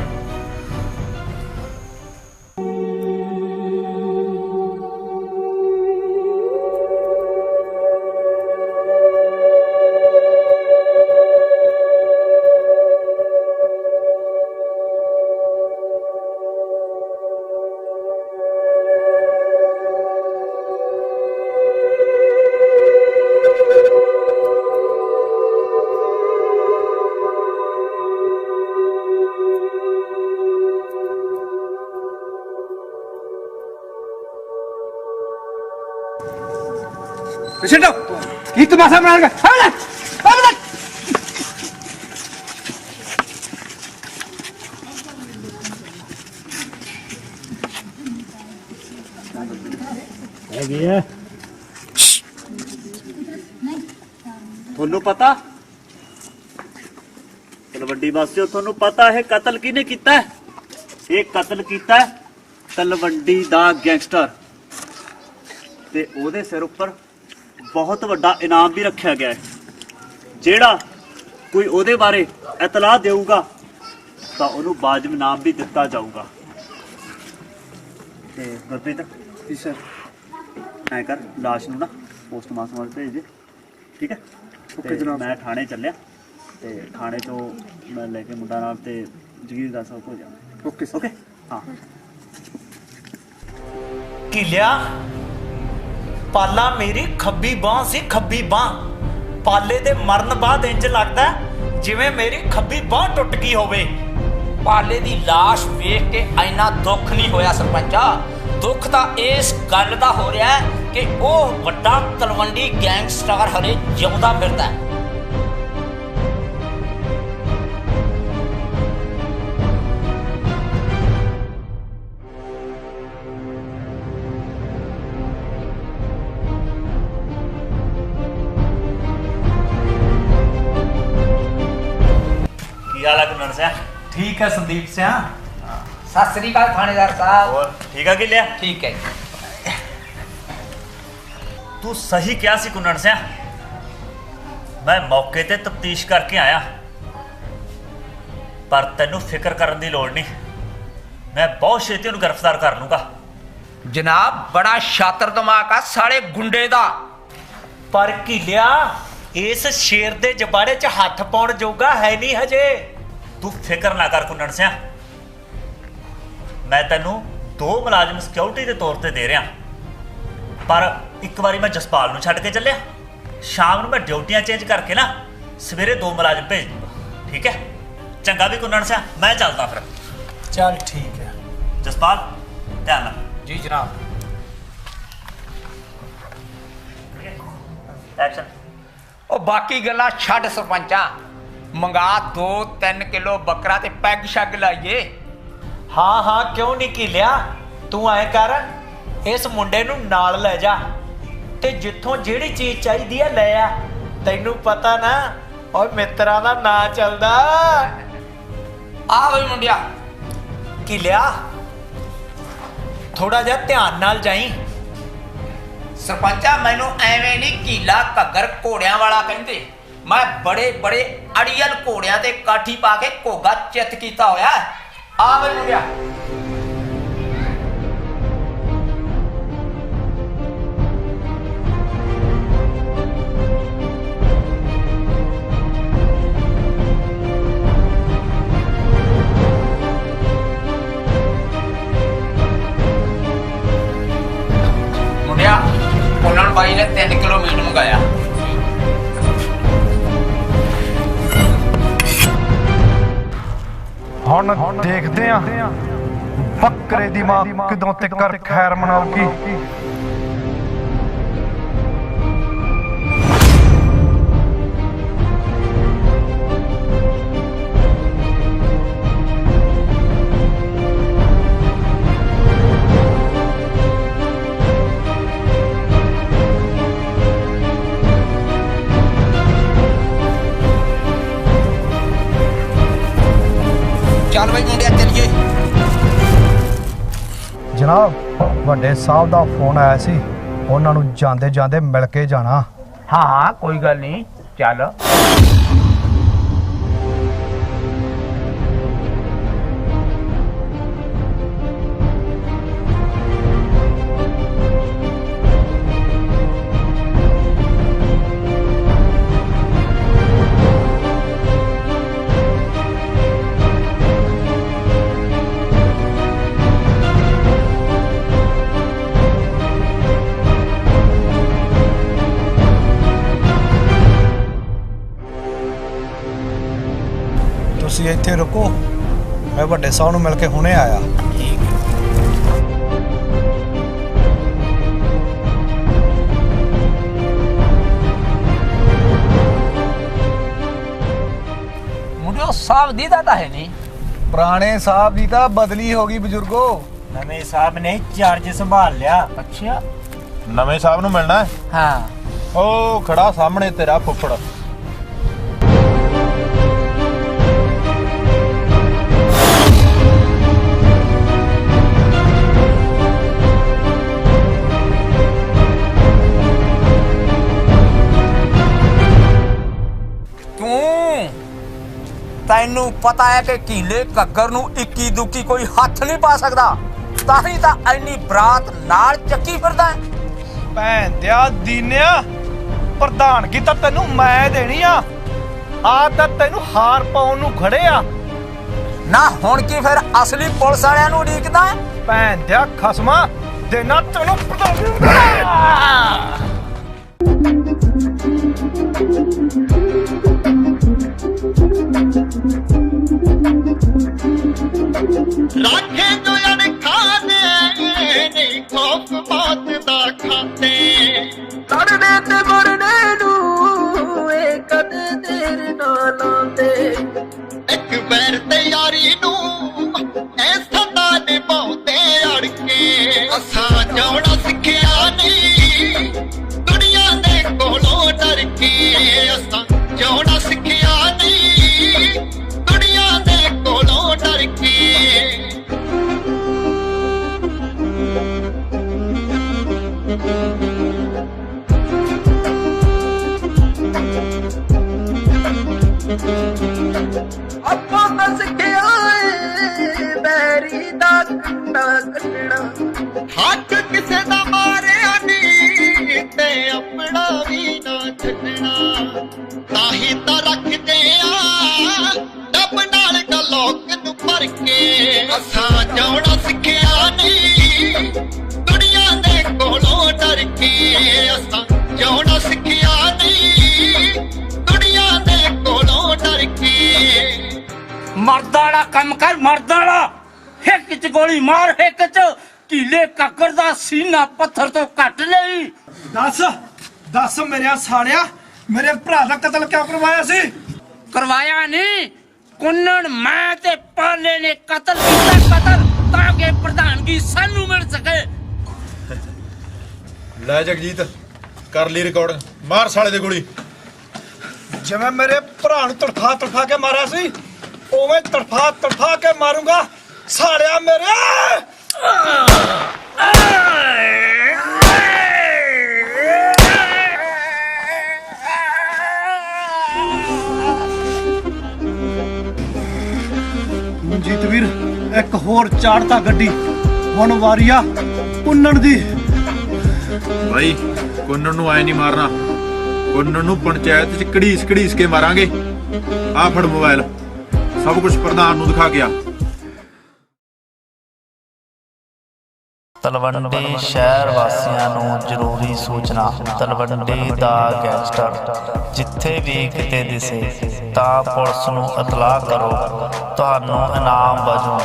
ਛੱਡੋ ਕੀ ਤਮਾਸ਼ਾ ਬਣਾ ਲਗਾ ਹੈਗੀ ਹੈ ਤੁਹਾਨੂੰ ਪਤਾ ਤਲਵੰਡੀ ਵਾਸੀਓ ਤੁਹਾਨੂੰ ਪਤਾ ਹੈ ਕਤਲ ਕਿਹਨੇ ਕੀਤਾ ਹੈ ਇਹ ਕਤਲ ਕੀਤਾ ਤਲਵੰਡੀ ਦਾ ਗੈਂਗਸਟਰ ਤੇ ਉਹਦੇ ਸਿਰ ਉੱਪਰ ਬਹੁਤ ਵੱਡਾ ਇਨਾਮ ਵੀ ਰੱਖਿਆ ਗਿਆ ਹੈ ਜਿਹੜਾ ਕੋਈ ਉਹਦੇ ਬਾਰੇ ਇਤਲਾਹ ਦੇਊਗਾ ਤਾਂ ਉਹਨੂੰ ਵਾਜਬ ਇਨਾਮ ਵੀ ਦਿੱਤਾ ਜਾਊਗਾ ਤੇ ਗੁਰਪ੍ਰੀਤ ਜੀ ਸਰ ਐ ਕਰ ਲਾਸ਼ ਨੂੰ ਨਾ ਪੋਸਟਮਾਰਟਮ ਵਾਸਤੇ ਭੇਜ ਦੇ ਠੀਕ ਹੈ ਓਕੇ ਜਨਾਬ ਮੈਂ ਥਾਣੇ ਚੱਲਿਆ ਤੇ ਥਾਣੇ ਤੋਂ ਮੈਂ ਲੈ ਕੇ ਮੁੰਡਾ ਨਾਲ ਤੇ ਜਗੀਰ ਦਾ ਸਭ ਹੋ ਜਾਣਾ ਓਕੇ ਓਕੇ ਹਾਂ ਕੀ ਲਿਆ ਪਾਲਾ ਮੇਰੀ ਖੱਬੀ ਬਾਹ ਸੀ ਖੱਬੀ ਬਾਹ ਪਾਲੇ ਦੇ ਮਰਨ ਬਾਅਦ ਇੰਜ ਲੱਗਦਾ ਜਿਵੇਂ ਮੇਰੀ ਖੱਬੀ ਬਾਹ ਟੁੱਟ ਗਈ ਹੋਵੇ ਪਾਲੇ ਦੀ ਲਾਸ਼ ਵੇਖ ਕੇ ਇੰਨਾ ਦੁੱਖ ਨਹੀਂ ਹੋਇਆ ਸਰਪੰਚਾ ਦੁੱਖ ਤਾਂ ਇਸ ਗੱਲ ਦਾ ਹੋ ਰਿਹਾ ਕਿ ਉਹ ਵੱਡਾ ਤਲਵੰਡੀ ਗੈਂਗਸਟਰ ਹਲੇ ਜਿਉਂਦਾ ਫਿਰਦਾ ਹੈ ਕੀ ਹਾਲ ਹੈ ਕੁੰਨੜ ਸਿਆ ਠੀਕ ਹੈ ਸੰਦੀਪ ਸਿਆ ਸਤਿ ਸ੍ਰੀ ਅਕਾਲ ਥਾਣੇਦਾਰ ਸਾਹਿਬ ਹੋਰ ਠੀਕ ਆ ਕੀ ਲਿਆ ਠੀਕ ਹੈ ਤੂੰ ਸਹੀ ਕਿਹਾ ਸੀ ਕੁੰਨੜ ਸਿਆ ਮੈਂ ਮੌਕੇ ਤੇ ਤਫਤੀਸ਼ ਕਰਕੇ ਆਇਆ ਪਰ ਤੈਨੂੰ ਫਿਕਰ ਕਰਨ ਦੀ ਲੋੜ ਨਹੀਂ ਮੈਂ ਬਹੁਤ ਛੇਤੀ ਉਹਨੂੰ ਗ੍ਰਿਫਤਾਰ ਕਰ ਲੂੰਗਾ ਜਨਾਬ ਬੜਾ ਸ਼ਾਤਰ ਦਿਮਾਗ ਆ ਸਾਲੇ ਗੁੰਡੇ ਦਾ ਪਰ ਕੀ ਲਿਆ ਇਸ ਸ਼ੇਰ ਦੇ ਜਬਾੜੇ 'ਚ ਹੱਥ ਪਾਉਣ ਜੋਗਾ ਹੈ ਨਹੀਂ ਹਜੇ ਤੂੰ ਫਿਕਰ ਨਾ ਕਰ ਕੁੰਨੜ ਸਿਆ ਮੈਂ ਤੈਨੂੰ 2 ਮੁਲਾਜ਼ਮ ਸਿਕਿਉਰਿਟੀ ਦੇ ਤੌਰ ਤੇ ਦੇ ਰਿਹਾ ਪਰ ਇੱਕ ਵਾਰੀ ਮੈਂ ਜਸਪਾਲ ਨੂੰ ਛੱਡ ਕੇ ਚੱਲਿਆ ਸ਼ਾਮ ਨੂੰ ਮੈਂ ਡਿਊਟੀਆਂ ਚੇਂਜ ਕਰਕੇ ਨਾ ਸਵੇਰੇ 2 ਮੁਲਾਜ਼ਮ ਭੇਜ ਦੂੰਗਾ ਠੀਕ ਹੈ ਚੰਗਾ ਵੀ ਕੁੰਨੜ ਸਿਆ ਮੈਂ ਚੱਲਦਾ ਫਿਰ ਚੱਲ ਠੀਕ ਹੈ ਜਸਪਾਲ ਧਿਆਨ ਨਾਲ ਜੀ ਜਨਾਬ ਐਕਸ਼ਨ ਉਹ ਬਾਕੀ ਗੱਲਾਂ ਛੱਡ ਸਰਪੰਚਾ ਮੰਗਾ 2-3 ਕਿਲੋ ਬੱਕਰਾ ਤੇ ਪੈਗ ਸ਼ੱਗ ਲਾਈਏ ਹਾਂ ਹਾਂ ਕਿਉਂ ਨਹੀਂ ਕੀ ਲਿਆ ਤੂੰ ਐ ਕਰ ਇਸ ਮੁੰਡੇ ਨੂੰ ਨਾਲ ਲੈ ਜਾ ਤੇ ਜਿੱਥੋਂ ਜਿਹੜੀ ਚੀਜ਼ ਚਾਹੀਦੀ ਹੈ ਲੈ ਆ ਤੈਨੂੰ ਪਤਾ ਨਾ ਓਏ ਮਿੱਤਰਾਂ ਦਾ ਨਾਂ ਚੱਲਦਾ ਆ ਬਈ ਮੁੰਡਿਆ ਕੀ ਲਿਆ ਥੋੜਾ ਜਿਹਾ ਧਿਆਨ ਨਾਲ ਜਾਈ। ਸਰਪੰਚਾ ਮੈਨੂੰ ਐਵੇਂ ਨਹੀਂ ਕੀਲਾ ਘੱਗਰ ਘੋੜਿਆਂ ਵਾਲਾ ਕਹਿੰਦੇ। ਮੈਂ ਬੜੇ ਬੜੇ ਅੜੀਅਲ ਘੋੜਿਆਂ ਤੇ ਕਾਠੀ ਪਾ ਕੇ ਘੋਗਾ ਚਿੱਤ ਕੀਤਾ ਹੋਇਆ। ਆ ਮੈਨੂੰ ਲਿਆ। ਮੁੰਡਿਆ ਉਹਨਾਂ ਬਾਈ ਨੇ 3 ਕਿਲੋ ਮੀਟ ਮੰਗਾਇਆ। ਹੁਣ ਦੇਖਦੇ ਆ ਬੱਕਰੇ ਦੀ ਮਾਂ ਕਦੋਂ ਤੱਕ ਖੈਰ ਮਨਾਉਗੀ। ਚੱਲ ਬਈ ਮੁੰਡਿਆ ਚੱਲੀਏ। ਜਨਾਬ ਵੱਡੇ ਸਾਹਿਬ ਦਾ ਫੋਨ ਆਇਆ ਸੀ, ਉਹਨਾਂ ਨੂੰ ਜਾਂਦੇ ਜਾਂਦੇ ਮਿਲ ਕੇ ਜਾਣਾ। ਹਾਂ ਕੋਈ ਗੱਲ ਨਹੀਂ ਚੱਲ। ਤੁਸੀਂ ਇੱਥੇ ਰੁਕੋ, ਮੈਂ ਵੱਡੇ ਸਾਹਿਬ ਨੂੰ ਮਿਲ ਕੇ ਹੁਣੇ ਆਇਆ। ਮੁੰਡਿਓ ਸਾਹਿਬ ਦੀ ਦਾ ਤਾਂ ਹੈ ਨਹੀਂ। ਪੁਰਾਣੇ ਸਾਹਿਬ ਦੀ ਤਾਂ ਬਦਲੀ ਹੋ ਗਈ ਬਜ਼ੁਰਗੋ। ਨਵੇਂ ਸਾਹਿਬ ਨੇ ਚਾਰਜ ਸੰਭਾਲ ਲਿਆ। ਅੱਛਾ ਨਵੇਂ ਸਾਹਿਬ ਨੂੰ ਮਿਲਣਾ ਹੈ? ਹਾਂ ਉਹ ਖੜਾ ਸਾਹਮਣੇ ਤੇਰਾ ਫੁੱਫੜ। ਤੈਨੂੰ ਪਤਾ ਹੈ ਕਿ ਕੀਲੇ ਘੱਗਰ ਨੂੰ 21 ਦੁੱਕੀ ਕੋਈ ਹੱਥ ਨਹੀਂ ਪਾ ਸਕਦਾ, ਤਾਂ ਹੀ ਤਾਂ ਇੰਨੀ ਬਰਾਤ ਨਾਲ ਚੱਕੀ ਫਿਰਦਾ। ਭੈਣ ਦਿਆ ਦੀਨਿਆ, ਪ੍ਰਧਾਨਗੀ ਤਾਂ ਤੈਨੂੰ ਮੈਂ ਦੇਣੀ ਆ ਤਾਂ ਤੈਨੂੰ ਹਾਰ ਪਾਉਣ ਨੂੰ ਖੜੇ ਆ ਨਾ। ਹੁਣ ਕੀ ਫਿਰ ਅਸਲੀ ਪੁਲਿਸ ਵਾਲਿਆਂ ਨੂੰ ਉਡੀਕਦਾ? ਭੈਣ ਦਿਆ ਖਸਮਾ ਦੇਣਾ ਤੈਨੂੰ ਪ੍ਰਧਾਨਗੀ। ਰਾਖੇ ਜੋ ਅਣਖਾਨੇ ਨਹੀਂ ਖੌਫ ਮੌਤ ਦਾ ਖਾਤੇ ਲੜਨੇ ਤੇ ਮਰਨੇ ਨੂੰ ਇਹ ਕਦੇ ਦੇਰ ਨਾ ਲਾਉਂਦੇ ਇੱਕ ਬੈਰ ਤੇ ਯਾਰੀ ਨੂੰ ਐਸਾ ਦਾ ਨਿਭਾਉਂਦੇ ਅੜ ਕੇ ਅਸਾਂ ਜਾਉਣਾ ਸਿੱਖਿਆ ਨਹੀਂ ਦੁਨੀਆ ਦੇ ਕੋਲੋਂ ਡਰ ਕੇ ਅਸਾਂ ਜਾਉਣਾ ਸਿੱਖਿਆ ਨਹੀਂ ਦੁਨੀਆ ਦੇ ਕੋਲੋਂ ਡਰ ਕੇ ਆਪਾਂ ਤਾਂ ਸਿੱਖਿਆ ਏ ਬੈਰੀ ਦਾ ਕੰਡਾ ਕੱਢਣਾ ਹੱਕ ਕਿਸੇ ਦਾ ਮਾਰਿਆ ਨਹੀਂ ਤੇ ਆਪਣਾ ਵੀ ਨਾ ਛੱਡਣਾ ਤਾਂ ਹੀ ਤਾਂ ਰੱਖਦੇ ਆ ਰੱਬ ਨਾਲ ਗਲੋਕ ਨੂੰ ਭਰ ਕੇ ਅਸਾਂ ਜਾਉਣਾ ਸਿੱਖਿਆ ਨਹੀਂ ਦੁਨੀਆ ਦੇ ਕੋਲੋਂ ਡਰ ਕੇ ਅਸਾਂ ਜਾਉਣਾ ਸਿੱਖਿਆ ਨਹੀਂ ਦੁਨੀਆ ਦੇ ਕੋਲੋਂ ਡਰ ਕੇ ਮਰਦਾਂ ਵਾਲਾ ਕੰਮ ਕਰ, ਮਰਦਾਂ ਵਾਲਾ। ਹਿੱਕ ਚ ਗੋਲੀ ਮਾਰ, ਹਿੱਕ ਚ ਕੀਲੇ ਘੱਗਰ ਦਾ ਸੀਨਾ ਪੱਥਰ ਤੋਂ ਕੱਟ ਲਈ। ਦੱਸ ਮੇਰੇ ਸਾਲਿਆ, ਮੇਰੇ ਭਰਾ ਦਾ ਕਤਲ ਕਿਉਂ ਕਰਵਾਇਆ ਸੀ? ਕਰਵਾਇਆ ਨਹੀਂ, ਕੁੰਨਣ ਮੈਂ ਤੇ ਪਾਲੇ ਨੇ ਕਤਲ ਕੀਤਾ, ਕਤਲ ਤਾਂ ਕਿ ਪ੍ਰਧਾਨਗੀ ਸਾਨੂੰ ਮਿਲ ਸਕੇ। ਲੈ ਜਗਜੀਤ ਕਰ ਲਈ ਰਿਕਾਰਡ, ਮਾਰ ਸਾਲੇ ਦੇ ਗੋਲੀ। ਜਿਵੇਂ ਮੇਰੇ ਭਰਾ ਨੂੰ ਤੜਫਾ ਕੇ ਮਾਰਿਆ ਸੀ ਉਵੇਂ ਤੜਫਾ ਕੇ ਮਾਰੂੰਗਾ ਸਾਲਿਆ ਮੇਰੇ। ਹੋਰ ਚਾੜਤਾ ਗੱਡੀ ਹੁਣ ਵਾਰੀ ਆ ਕੁੰਨਣ ਦੀ। ਭਾਈ ਕੁੰਨਣ ਨੂੰ ਆਏ ਨਹੀਂ ਮਾਰਨਾ, ਕੁੰਨਣ ਨੂੰ ਪੰਚਾਇਤ ਚ ਘੜੀਸ ਘੜੀਸ ਕੇ ਮਾਰਾਂਗੇ। ਆ ਫੜ ਮੋਬਾਈਲ, ਸਭ ਕੁਝ ਪ੍ਰਧਾਨ ਨੂੰ ਦਿਖਾ ਗਿਆ। ਤਲਵੰਡੀ ਸ਼ਹਿਰ ਵਾਸੀਆਂ ਨੂੰ ਜ਼ਰੂਰੀ ਸੂਚਨਾ। ਤਲਵੰਡੀ ਦਾ ਗੈਂਗਸਟਰ ਜਿੱਥੇ ਵੀ ਕਿਤੇ ਦਿਸੇ ਤਾਂ ਪੁਲਿਸ ਨੂੰ ਇਤਲਾਹ ਕਰੋ। ਤੁਹਾਨੂੰ ਇਨਾਮ ਵਜੋਂ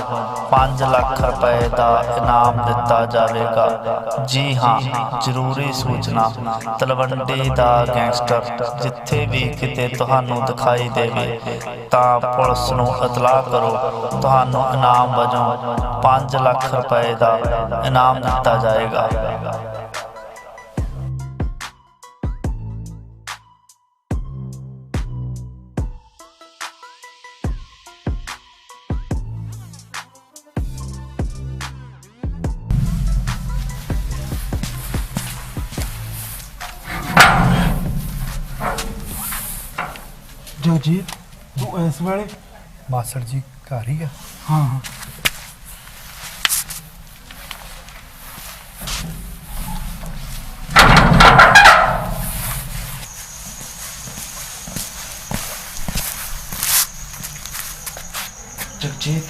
5 ਲੱਖ ਰੁਪਏ ਦਾ ਇਨਾਮ ਦਿੱਤਾ ਜਾਵੇਗਾ। ਜੀ ਹਾਂ, ਜ਼ਰੂਰੀ ਸੂਚਨਾ। ਤਲਵੰਡੀ ਦਾ ਗੈਂਗਸਟਰ ਜਿੱਥੇ ਵੀ ਕਿਤੇ ਤੁਹਾਨੂੰ ਦਿਖਾਈ ਦੇਵੇ ਤਾਂ ਪੁਲਿਸ ਨੂੰ ਇਤਲਾਹ ਕਰੋ। ਤੁਹਾਨੂੰ ਇਨਾਮ ਵਜੋਂ 5 ਲੱਖ ਰੁਪਏ ਦਾ ਇਨਾਮ ਦਿੱਤਾ ਜਾਏਗਾ। ਜਗਜੀਤ ਤੂੰ ਇਸ ਵੇਲੇ? ਮਾਸੜ ਜੀ ਘਰ ਹੀ ਆ? ਹਾਂ ਹਾਂ। ਜਗਜੀਤ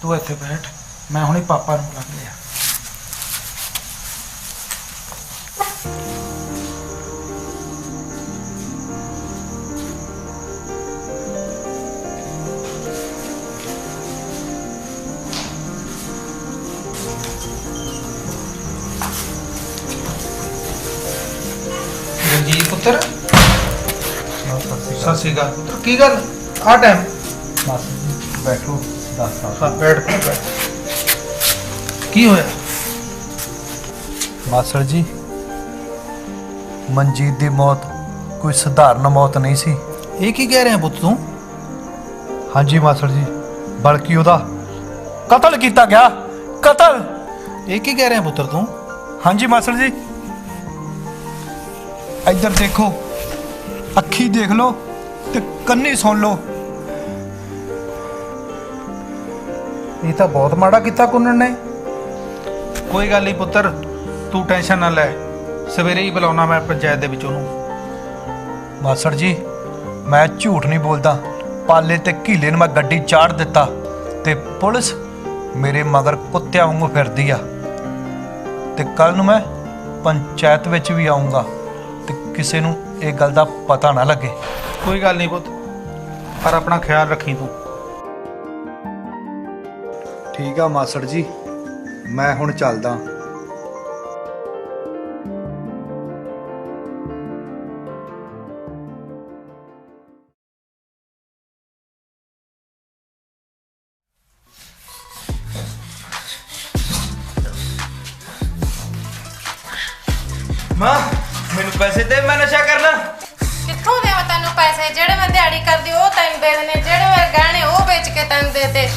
ਤੂੰ ਇੱਥੇ ਬੈਠ, ਮੈਂ ਹੁਣੇ ਪਾਪਾ ਨੂੰ ਬੁਲਾ ਲਿਆ। ਜਗਜੀਤ ਪੁੱਤਰ, ਸਤਿ ਸ਼੍ਰੀ ਅਕਾਲ ਪੁੱਤਰ। ਕੀ ਗੱਲ ਆ ਟਾਈਮ? ਬੈਠੋ, ਦੱਸਦਾ। ਹਾਂ ਬੈਠ ਬੈਠ। ਕੀ ਹੋਇਆ? ਮਾਸੜ ਜੀ, ਮਨਜੀਤ ਦੀ ਮੌਤ ਕੋਈ ਸਧਾਰਨ ਮੌਤ ਨਹੀਂ ਸੀ। ਇਹ ਕੀ ਕਹਿ ਰਿਹਾ ਪੁੱਤ ਤੂੰ? ਹਾਂਜੀ ਮਾਸੜ ਜੀ, ਬਲਕਿ ਉਹਦਾ ਕਤਲ ਕੀਤਾ ਗਿਆ। ਕਤਲ! ਇਹ ਕੀ ਕਹਿ ਰਿਹਾ ਪੁੱਤਰ ਤੂੰ? ਹਾਂਜੀ ਮਾਸੜ ਜੀ, ਇੱਧਰ ਦੇਖੋ, ਅੱਖੀ ਦੇਖ ਲਓ ਤੇ ਕੰਨੀ ਸੁਣ ਲਓ। ਇਹ ਤਾਂ ਬਹੁਤ ਮਾੜਾ ਕੀਤਾ ਕੁੰਨਣ ਨੇ। ਕੋਈ ਗੱਲ ਨਹੀਂ ਪੁੱਤਰ, ਤੂੰ ਟੈਨਸ਼ਨ ਨਾ ਲੈ, ਸਵੇਰੇ ਹੀ ਬੁਲਾਉਣਾ ਮੈਂ ਪੰਚਾਇਤ ਦੇ ਵਿੱਚ ਉਹਨੂੰ। ਮਾਸੜ ਜੀ, ਮੈਂ ਝੂਠ ਨਹੀਂ ਬੋਲਦਾ। ਪਾਲੇ ਤੇ ਕੀਲੇ ਨੂੰ ਮੈਂ ਗੱਡੀ ਚਾੜ ਦਿੱਤਾ ਤੇ ਪੁਲਿਸ ਮੇਰੇ ਮਗਰ ਕੁੱਤਿਆਂ ਵਾਂਗੂ ਫਿਰਦੀ ਆ। ਤੇ ਕੱਲ ਨੂੰ ਮੈਂ ਪੰਚਾਇਤ ਵਿੱਚ ਵੀ ਆਉਂਗਾ ਤੇ ਕਿਸੇ ਨੂੰ ਇਹ ਗੱਲ ਦਾ ਪਤਾ ਨਾ ਲੱਗੇ। ਕੋਈ ਗੱਲ ਨਹੀਂ ਪੁੱਤ, ਪਰ ਆਪਣਾ ਖਿਆਲ ਰੱਖੀ ਤੂੰ। ਠੀਕ ਆ ਮਾਸੜ ਜੀ, ਮੈਂ ਹੁਣ ਚੱਲਦਾ। ਮਾਂ ਮੈਨੂੰ ਪੈਸੇ ਦੇ, ਮੈਂ ਨਸ਼ਾ ਕਰਨਾ। ਕਿੱਥੋਂ ਦੇਵਾਂ ਤੈਨੂੰ ਪੈਸੇ? ਜਿਹੜੇ ਮੈਂ ਦਿਹਾੜੀ ਕਰਦੀ ਉਹ ਤੈਨੂੰ ਦੇ ਦੇਣੇ, ਜਿਹੜੇ ਮੇਰੇ ਗਹਿਣੇ ਉਹ ਵੇਚ ਕੇ ਤੈਨੂੰ ਦੇ ਦੇ।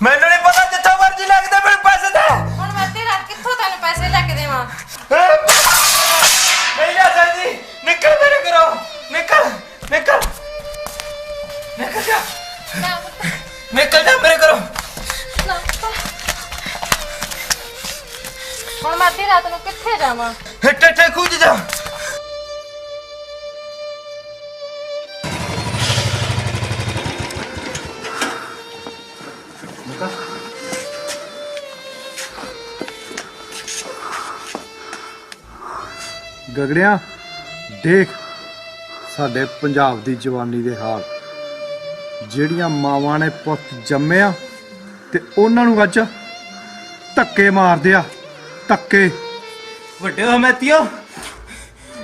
ਮੈਨੂੰ ਨਹੀਂ ਪਤਾ, ਜਿੱਥੋਂ ਮਰਜ਼ੀ ਲੱਗਦਾ ਮੈਨੂੰ ਪੈਸੇ ਦੇ। ਹੁਣ ਮੈਂ ਅੱਧੀ ਰਾਤ ਕਿੱਥੋਂ ਤੈਨੂੰ ਪੈਸੇ ਲੈ ਕੇ ਦੇਵਾਂ? ਨਹੀਂ ਜਾ ਸਕਦੀ, ਨਿਕਲ ਮੇਰੇ ਘਰੋਂ, ਨਿਕਲ ਨਿਕਲ ਨਿਕਲ ਜਾ, ਨਿਕਲ ਜਾ ਮੇਰੇ ਘਰੋਂ। ਹੁਣ ਮੈਂ ਅੱਧੀ ਰਾਤ ਨੂੰ ਕਿੱਥੇ ਜਾਵਾਂ? ਟੱਟੇ ਖੂਜ ਜਾ। ਗਗੜਿਆ ਦੇਖ ਸਾਡੇ ਪੰਜਾਬ ਦੀ ਜਵਾਨੀ ਦੇ ਹਾਲ। ਜਿਹੜੀਆਂ ਮਾਵਾਂ ਨੇ ਪੁੱਤ ਜੰਮਿਆ ਤੇ ਉਹਨਾਂ ਨੂੰ ਅੱਜ ਧੱਕੇ ਮਾਰਦੇ ਆ, ਧੱਕੇ। ਵੱਡੇ ਹਮੈਤੀਓ,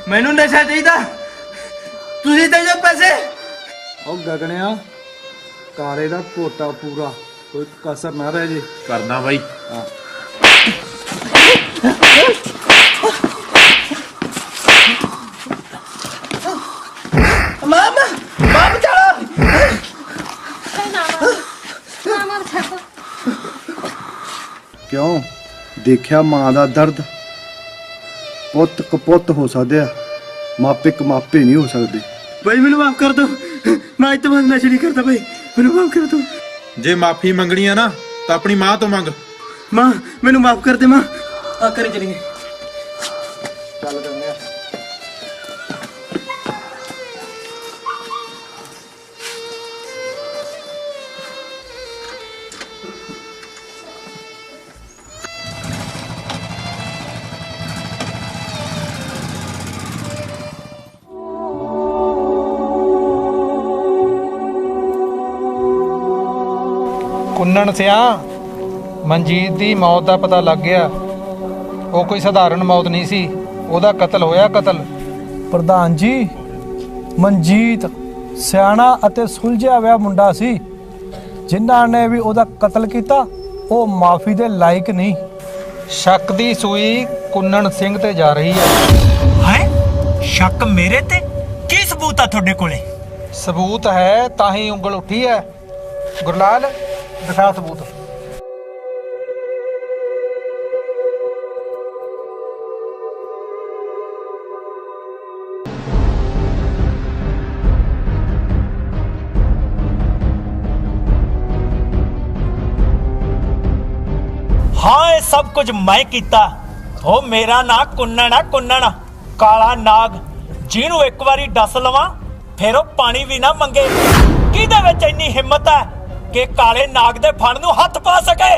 ਮੈਨੂੰ ਨਸ਼ਾ ਚਾਹੀਦਾ, ਤੁਸੀਂ ਦੇ ਦਿਓ ਪੈਸੇ। ਉਹ ਗਗੜਿਆ, ਕਾਲੇ ਦਾ ਕੋਟਾ ਪੂਰਾ, ਕੋਈ ਕਸਰ ਨਾ ਰਹਿ ਜੇ। ਕਰਦਾ ਬਾਈ। ਹਾਂ ਮਾਮਾ ਮਾਮ ਚਲੋ। ਕਿਉਂ ਦੇਖਿਆ ਮਾਂ ਦਾ ਦਰਦ? ਪੁੱਤ ਕਪੁੱਤ ਹੋ ਸਕਦੇ ਆ, ਮਾਪੇ ਕਮਾਪੇ ਨਹੀਂ ਹੋ ਸਕਦੇ। ਭਾਈ ਮੈਨੂੰ ਮਾਫ ਕਰ ਦੋ, ਮੈਂ ਅੱਜ ਤੋਂ ਬਾਅਦ ਨਸ਼ਾ ਨਹੀਂ ਕਰਦਾ ਭਾਈ, ਮੈਨੂੰ ਮਾਫ ਕਰ ਦੋ। ਜੇ ਮਾਫੀ ਮੰਗਣੀ ਆ ਨਾ ਤਾਂ ਆਪਣੀ ਮਾਂ ਤੋਂ ਮੰਗ। ਮਾਂ ਮੈਨੂੰ ਮਾਫ ਕਰ ਦੇ ਮਾਂ। ਆ ਕਰੀ ਚਲੀਏ। ਚੱਲ ਕਰਨੇ ਆ। ਕੁੰਨਣ ਸਿਆ ਮਨਜੀਤ ਦੀ ਮੌਤ ਦਾ ਪਤਾ ਲੱਗ ਗਿਆ। ਉਹ ਕੋਈ ਸਧਾਰਨ ਮੌਤ ਨਹੀਂ ਸੀ, ਉਹਦਾ ਕਤਲ ਹੋਇਆ। ਕਤਲ ਪ੍ਰਧਾਨ ਜੀ, ਮਨਜੀਤ ਸਿਆਣਾ ਅਤੇ ਸੁਲਝਿਆ ਹੋਇਆ ਮੁੰਡਾ ਸੀ। ਜਿਨ੍ਹਾਂ ਨੇ ਵੀ ਉਹਦਾ ਕਤਲ ਕੀਤਾ ਉਹ ਮਾਫੀ ਦੇ ਲਾਇਕ ਨਹੀਂ। ਸ਼ੱਕ ਦੀ ਸੂਈ ਕੁੰਨਣ ਸਿੰਘ ਤੇ ਜਾ ਰਹੀ ਹੈ। ਹੈ ਸ਼ੱਕ ਮੇਰੇ ਤੇ? ਕੀ ਸਬੂਤ ਆ ਤੁਹਾਡੇ ਕੋਲੇ? ਸਬੂਤ ਹੈ ਤਾਂ ਹੀ ਉਂਗਲ ਉੱਠੀ ਹੈ। ਗੁਰਲਾਲ ਦਿਖਾ ਸਬੂਤ। ਹਾਂ ਇਹ ਸਭ ਕੁਝ ਮੈਂ ਕੀਤਾ। ਉਹ ਮੇਰਾ ਨਾਂ ਕੁੰਨਣ ਆ, ਕੁੰਨਣ ਕਾਲਾ ਨਾਗ, ਜਿਹਨੂੰ ਇੱਕ ਵਾਰੀ ਡਸ ਲਵਾਂ ਫਿਰ ਉਹ ਪਾਣੀ ਵੀ ਨਾ ਮੰਗੇ। ਕਿਹਦੇ ਵਿੱਚ ਇੰਨੀ ਹਿੰਮਤ ਹੈ ਕਿ ਕਾਲੇ ਨਾਗ ਦੇ ਫਣ ਨੂੰ ਹੱਥ ਪਾ ਸਕੇ?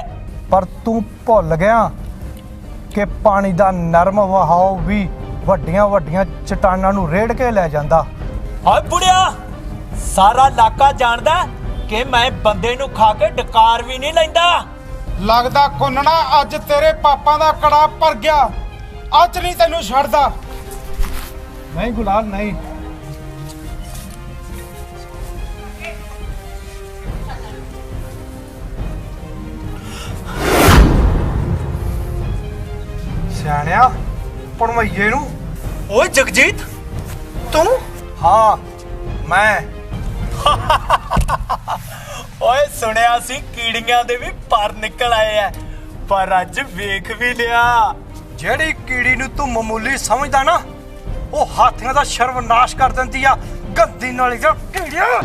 ਪਰ ਤੂੰ ਭੁੱਲ ਗਿਆ ਕਿ ਪਾਣੀ ਦਾ ਨਰਮ ਵਹਾਅ ਵੀ ਵੱਡੀਆਂ ਵੱਡੀਆਂ ਚਟਾਨਾਂ ਨੂੰ ਰੇੜ ਕੇ ਲੈ ਜਾਂਦਾ। ਓਏ ਬੁੜਿਆ, ਸਾਰਾ ਇਲਾਕਾ ਜਾਣਦਾ ਕਿ ਮੈਂ ਬੰਦੇ ਨੂੰ ਖਾ ਕੇ ਡਕਾਰ ਵੀ ਨਹੀਂ ਲੈਂਦਾ। ਲੱਗਦਾ ਕੁੰਨਣਾ ਅੱਜ ਤੇਰੇ ਪਾਪਾਂ ਦਾ ਕੜਾ ਭਰ ਗਿਆ। ਅੱਜ ਨਹੀਂ ਤੈਨੂੰ ਛੱਡਦਾ। ਨਹੀਂ ਗੁਲਾਲ ਨਹੀਂ। ਸਿਆਣਿਆ ਪਣਵਈਏ ਨੂੰ। ਓਏ ਜਗਜੀਤ, ਤੂੰ? ਹਾਂ ਮੈਂ। ਓਏ ਸੁਣਿਆ ਸੀ ਕੀੜੀਆਂ ਦੇ ਵੀ ਪਰ ਨਿਕਲ ਆਏ ਐ, ਪਰ ਅੱਜ ਵੇਖ ਵੀ ਲਿਆ। ਜਿਹੜੀ ਕੀੜੀ ਨੂੰ ਤੂੰ ਮਾਮੂਲੀ ਸਮਝਦਾ ਨਾ, ਉਹ ਹਾਥੀਆਂ ਦਾ ਸਰਵਨਾਸ਼ ਕਰ ਦਿੰਦੀ ਆ। ਗੰਦੀ ਨਾਲੀ ਦਾ ਕੀੜਿਆ।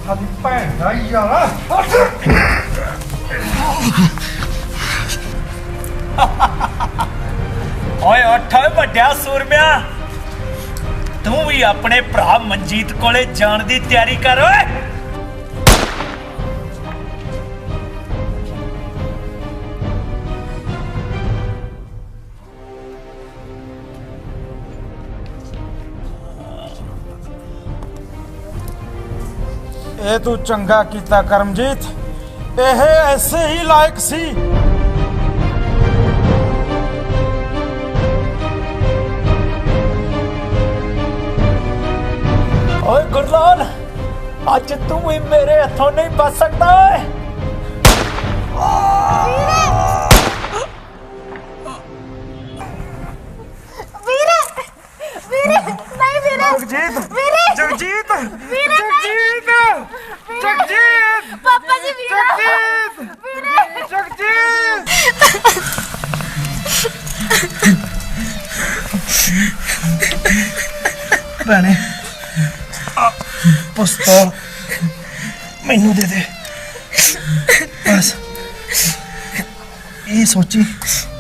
ਸਾਡੀ ਭੈਣ ਦਾ ਯਾਰਾ। ਓਏ ਉੱਠ ਓਏ ਵੱਡਿਆ ਸੂਰਮਿਆ, ਤੂੰ ਵੀ ਆਪਣੇ ਭਰਾ ਮਨਜੀਤ ਕੋਲੇ ਜਾਣ ਦੀ ਤਿਆਰੀ ਕਰ ਓਏ। ਇਹ ਤੂੰ ਚੰਗਾ ਕੀਤਾ ਕਰਮਜੀਤ, ਇਹ ਐਸੇ ਹੀ ਲਾਇਕ ਸੀ। ਓਏ ਗੁਰਲਾਲ, ਅੱਜ ਤੂੰ ਵੀ ਮੇਰੇ ਹੱਥੋਂ ਨਹੀਂ ਬਚ ਸਕਦਾ ਓਏ। ਵੀਰੇ ਵੀਰੇ ਨਹੀਂ ਵੀਰੇ। ਜਗਜੀਤ ਵੀਰੇ ਜਗਜੀਤ ਵੀਰੇ ਜਗਜੀਤ ਜਗਜੀਤ ਪਾਪਾ ਜੀ ਵੀਰੇ ਜਗਜੀਤ ਵੀਰੇ ਜਗਜੀਤ। ਭੈਣੇ ਪਿਸਤੌਲ ਮੈਨੂੰ ਦੇ ਦੇ। ਬਸ ਇਹ ਸੋਚੀ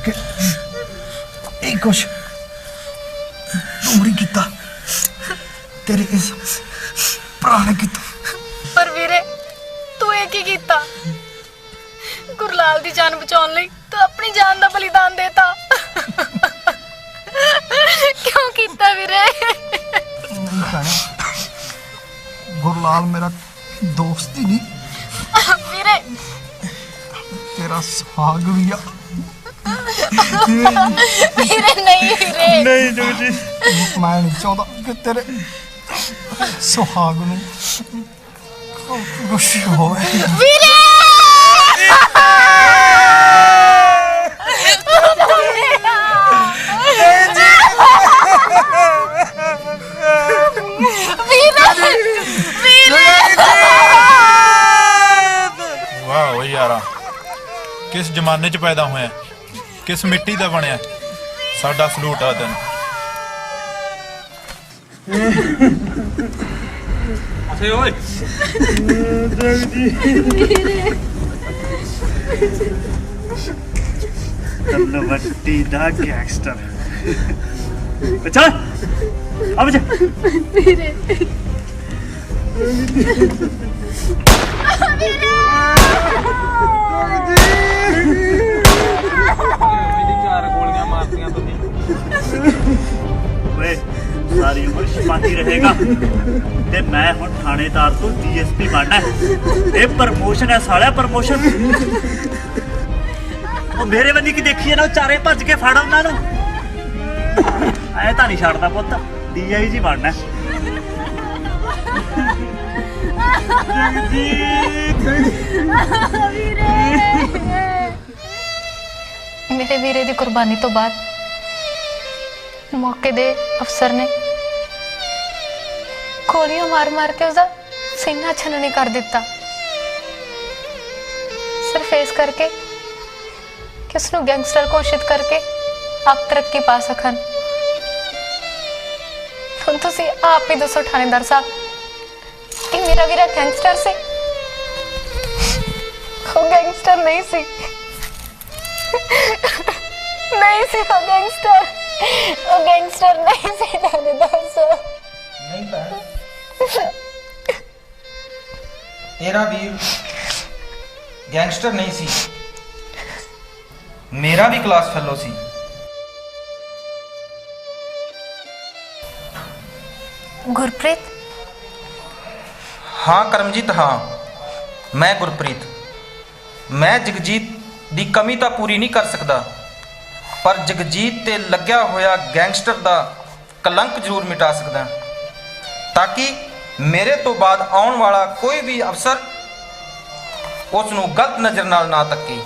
ਕਿ नहीं कुछ उमरी किता तेरे इस भरा ने किता पर वीरे तू ये की कीता गुरलाल दी जान बचाउण लई तू अपनी जान दा बलिदान देता क्यों कीता वीरे गुरलाल मेरा दोस्त ही नहीं वीरे तेरा सुहाग भी आ वीरे नहीं वीरे नहीं जोजी मैं नहीं चाहता कि तेरे सुहाग नूं कुछ होवे वीरे ਵਾਹ ਓਏ ਯਾਰਾ ਕਿਸ ਜ਼ਮਾਨੇ 'ਚ ਪੈਦਾ ਹੋਇਆ ਕਿਸ ਮਿੱਟੀ ਦਾ ਬਣਿਆ ਸਾਡਾ ਸਲੂਟ ਆ ਤੈਨੂੰ ਸੇ ਓਏ ਤਲਵੰਡੀ ਦਾ ਗੈਂਗਸਟਰ ਚੱਲ ਆ ਬਜਾ ਵੀਰੇ ਚਾਰ ਗੋਲੀਆਂ ਮਾਰਤੀਆਂ ਤੁਸੀਂ ਓਏ ਸਾਰੀ ਉਮਰ ਸ਼ਿਪਾਹੀ ਰਹੇਗਾ ਤੇ ਮੈਂ ਹੁਣ ਥਾਣੇਦਾਰ ਤੋਂ ਡੀਐਸਪੀ ਬਣਨਾ ਇਹ ਪ੍ਰਮੋਸ਼ਨ ਹੈ ਸਾਲਿਆ ਪ੍ਰਮੋਸ਼ਨ ਉਹ ਮੇਰੇ ਬੰਦੀ ਕੀ ਦੇਖੀਏ ਨਾ ਚਾਰੇ ਭੱਜ ਕੇ ਫੜ ਉਹਨਾਂ ਨੂੰ ਐ ਤਾਂ ਨਹੀਂ ਛੱਡਦਾ ਪੁੱਤ ਡੀਆਈਜੀ ਬਣਨਾ मेरे वीरे दी कुर्बानी तो बाद मौके दे अफसर ने गोलियां मार मार के उसका सीना छननी कर दिता सिर्फ इस करके कि उसनू गैंगस्टर घोषित करके आप तरक्की पा सकन। हुण तुसीं आप ही दसो थानेदार साहब कि मेरा वीरा गैंगस्टर से वो गैंगस्टर नहीं सी नहीं सी वो गैंगस्टर नहीं सी थानेदार साहब नहीं भैन तेरा वीर गैंगस्टर नहीं सी मेरा भी क्लास फेलो सी गुरप्रीत हाँ करमजीत हाँ मैं गुरप्रीत मैं जगजीत दी कमी तो पूरी नहीं कर सकता पर जगजीत ते लग्या होया गैंगस्टर दा कलंक जरूर मिटा सकदा ताकि मेरे तो बाद आने वाला कोई भी अफसर उस नूं गलत नज़र नाल ना तके।